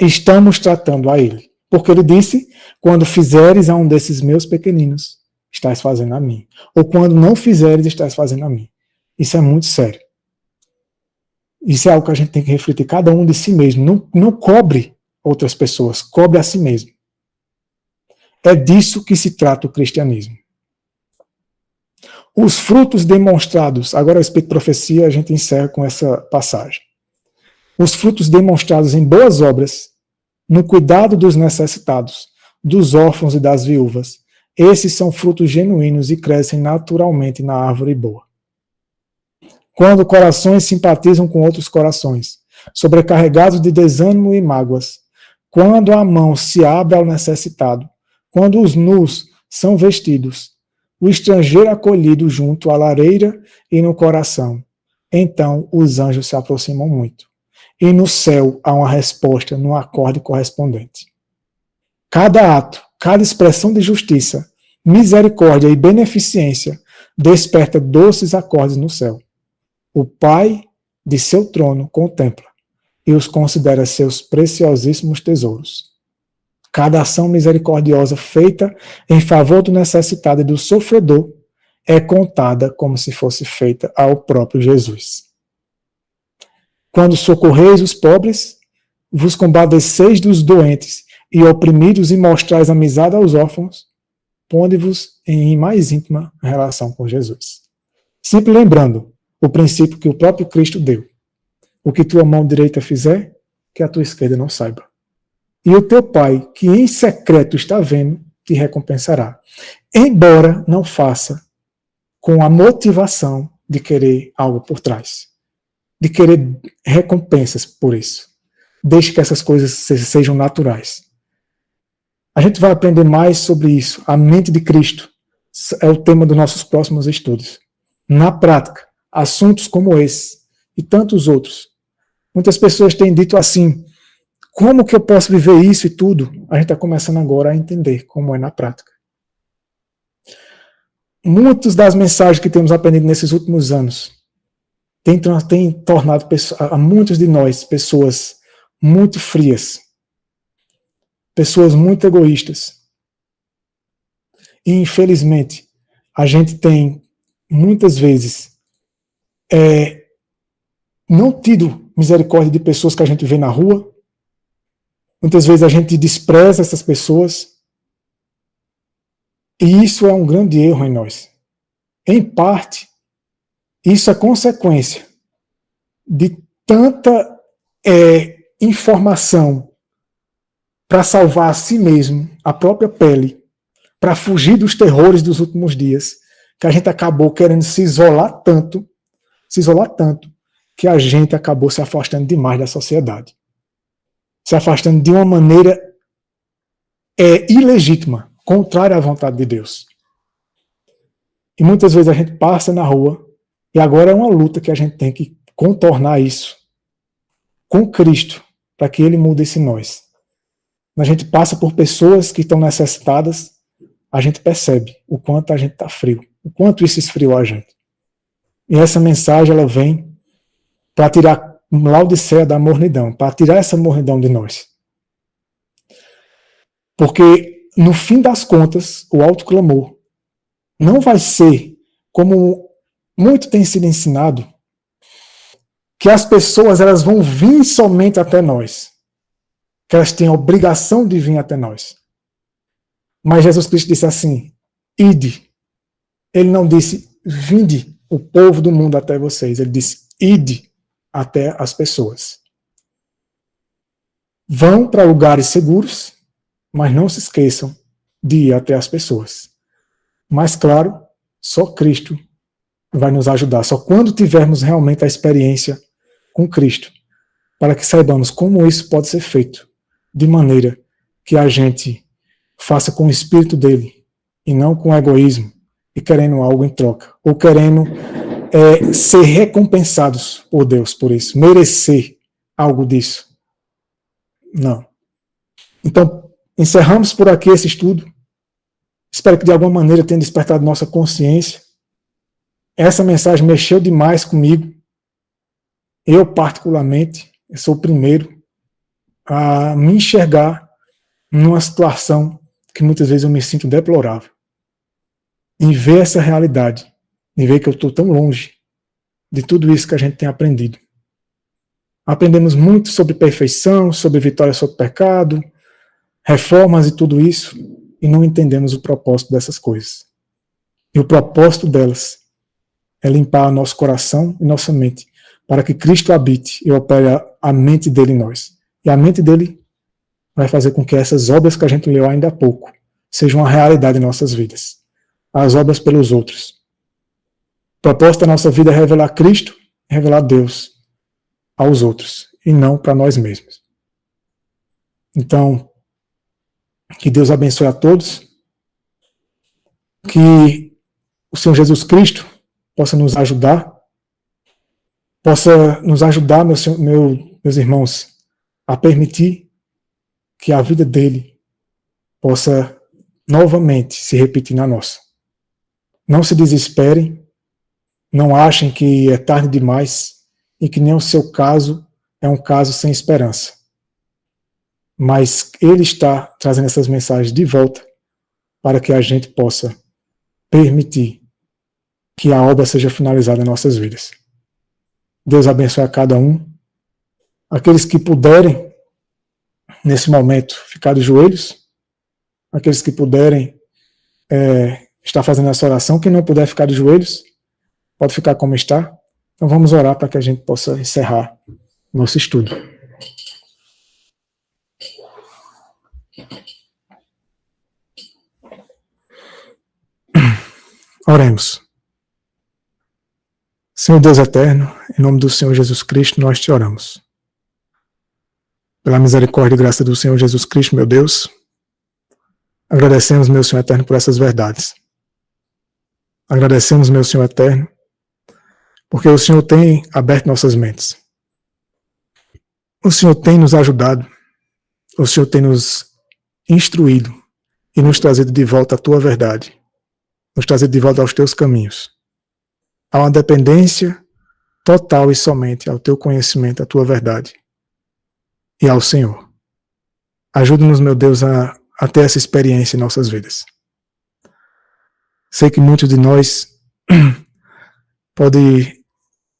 estamos tratando a ele. Porque ele disse, quando fizeres a um desses meus pequeninos, estás fazendo a mim. Ou quando não fizeres, estás fazendo a mim. Isso é muito sério. Isso é algo que a gente tem que refletir, cada um de si mesmo. Não cobre outras pessoas, cobre a si mesmo. É disso que se trata o cristianismo. Os frutos demonstrados, agora a respeito de profecia, a gente encerra com essa passagem. Os frutos demonstrados em boas obras, no cuidado dos necessitados, dos órfãos e das viúvas, esses são frutos genuínos e crescem naturalmente na árvore boa. Quando corações simpatizam com outros corações, sobrecarregados de desânimo e mágoas, quando a mão se abre ao necessitado, quando os nus são vestidos, o estrangeiro acolhido junto à lareira e no coração, então os anjos se aproximam muito. E no céu há uma resposta no acorde correspondente. Cada ato, cada expressão de justiça, misericórdia e beneficência desperta doces acordes no céu. O Pai de seu trono contempla e os considera seus preciosíssimos tesouros. Cada ação misericordiosa feita em favor do necessitado e do sofredor é contada como se fosse feita ao próprio Jesus. Quando socorreis os pobres, vos compadeceis dos doentes e oprimidos e mostrais amizade aos órfãos, ponde-vos em mais íntima relação com Jesus. Sempre lembrando o princípio que o próprio Cristo deu. O que tua mão direita fizer, que a tua esquerda não saiba. E o teu Pai, que em secreto está vendo, te recompensará. Embora não faça com a motivação de querer algo por trás. De querer recompensas por isso. Deixe que essas coisas sejam naturais. A gente vai aprender mais sobre isso. A mente de Cristo é o tema dos nossos próximos estudos. Na prática, assuntos como esse e tantos outros. Muitas pessoas têm dito assim, como que eu posso viver isso e tudo? A gente está começando agora a entender como é na prática. Muitas das mensagens que temos aprendido nesses últimos anos têm tornado a muitos de nós pessoas muito frias, pessoas muito egoístas. E, infelizmente, a gente tem, muitas vezes, não tido misericórdia de pessoas que a gente vê na rua. Muitas vezes a gente despreza essas pessoas. E isso é um grande erro em nós. Em parte, isso é consequência de tanta informação para salvar a si mesmo, a própria pele, para fugir dos terrores dos últimos dias, que a gente acabou querendo se isolar tanto, que a gente acabou se afastando demais da sociedade. Se afastando de uma maneira ilegítima, contrária à vontade de Deus. E muitas vezes a gente passa na rua, e agora é uma luta que a gente tem que contornar isso com Cristo, para que Ele mude esse nós. Quando a gente passa por pessoas que estão necessitadas, a gente percebe o quanto a gente está frio, o quanto isso esfriou a gente. E essa mensagem, ela vem para tirar Laodiceia da mornidão, para tirar essa mornidão de nós. Porque, no fim das contas, o autoclamor não vai ser, como muito tem sido ensinado, que as pessoas elas vão vir somente até nós, que elas têm a obrigação de vir até nós. Mas Jesus Cristo disse assim, ide. Ele não disse, vinde o povo do mundo até vocês. Ele disse, ide até as pessoas. Vão para lugares seguros, mas não se esqueçam de ir até as pessoas. Mas, claro, só Cristo vai nos ajudar. Só quando tivermos realmente a experiência com Cristo para que saibamos como isso pode ser feito, de maneira que a gente faça com o espírito dele, e não com egoísmo, e querendo algo em troca, ou querendo ser recompensados por Deus por isso, merecer algo disso. Não. Então, encerramos por aqui esse estudo. Espero que de alguma maneira tenha despertado nossa consciência. Essa mensagem mexeu demais comigo. Eu, particularmente, sou o primeiro a me enxergar numa situação que muitas vezes eu me sinto deplorável. E ver essa realidade, e ver que eu estou tão longe de tudo isso que a gente tem aprendido. Aprendemos muito sobre perfeição, sobre vitória sobre o pecado, reformas e tudo isso, e não entendemos o propósito dessas coisas. E o propósito delas é limpar nosso coração e nossa mente, para que Cristo habite e opere a mente dele em nós. E a mente dele vai fazer com que essas obras que a gente leu ainda há pouco sejam uma realidade em nossas vidas. As obras pelos outros. O propósito da nossa vida é revelar Cristo, revelar Deus aos outros, e não para nós mesmos. Então, que Deus abençoe a todos, que o Senhor Jesus Cristo possa nos ajudar, meus irmãos, a permitir que a vida dele possa novamente se repetir na nossa. Não se desesperem, não achem que é tarde demais e que nem o seu caso é um caso sem esperança. Mas ele está trazendo essas mensagens de volta para que a gente possa permitir que a obra seja finalizada em nossas vidas. Deus abençoe a cada um. Aqueles que puderem, nesse momento, ficar de joelhos, aqueles que puderem estar fazendo essa oração, quem não puder ficar de joelhos, pode ficar como está. Então vamos orar para que a gente possa encerrar nosso estudo. Oremos. Senhor Deus eterno, em nome do Senhor Jesus Cristo, nós te oramos. Pela misericórdia e graça do Senhor Jesus Cristo, meu Deus, agradecemos, meu Senhor eterno, por essas verdades. Agradecemos, meu Senhor eterno, porque o Senhor tem aberto nossas mentes. O Senhor tem nos ajudado, o Senhor tem nos instruído e nos trazido de volta à tua verdade, nos trazido de volta aos teus caminhos. Há uma dependência total e somente ao teu conhecimento, à tua verdade e ao Senhor. Ajuda-nos, meu Deus, a ter essa experiência em nossas vidas. Sei que muitos de nós podem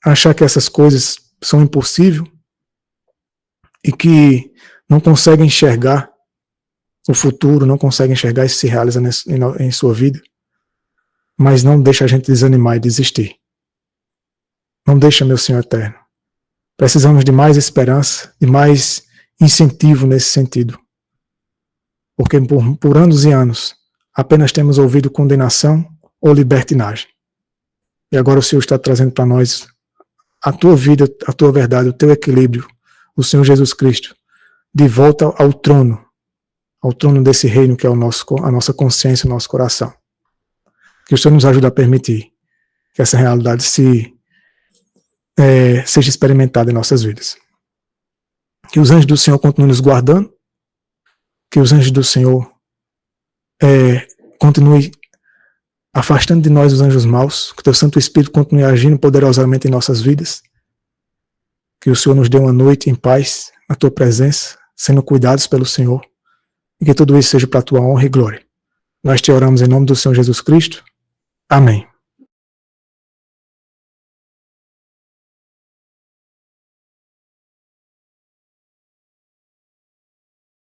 achar que essas coisas são impossíveis e que não conseguem enxergar o futuro, não conseguem enxergar isso se realiza em sua vida. Mas não deixa a gente desanimar e desistir. Não deixa, meu Senhor eterno. Precisamos de mais esperança, de mais incentivo nesse sentido. Porque por anos e anos apenas temos ouvido condenação ou libertinagem. E agora o Senhor está trazendo para nós a tua vida, a tua verdade, o teu equilíbrio, o Senhor Jesus Cristo, de volta ao trono desse reino que é a nossa consciência, o nosso coração. Que o Senhor nos ajude a permitir que essa realidade seja experimentada em nossas vidas. Que os anjos do Senhor continuem nos guardando, que os anjos do Senhor continuem afastando de nós os anjos maus, que o teu Santo Espírito continue agindo poderosamente em nossas vidas, que o Senhor nos dê uma noite em paz, na tua presença, sendo cuidados pelo Senhor, e que tudo isso seja para a tua honra e glória. Nós te oramos em nome do Senhor Jesus Cristo. Amém.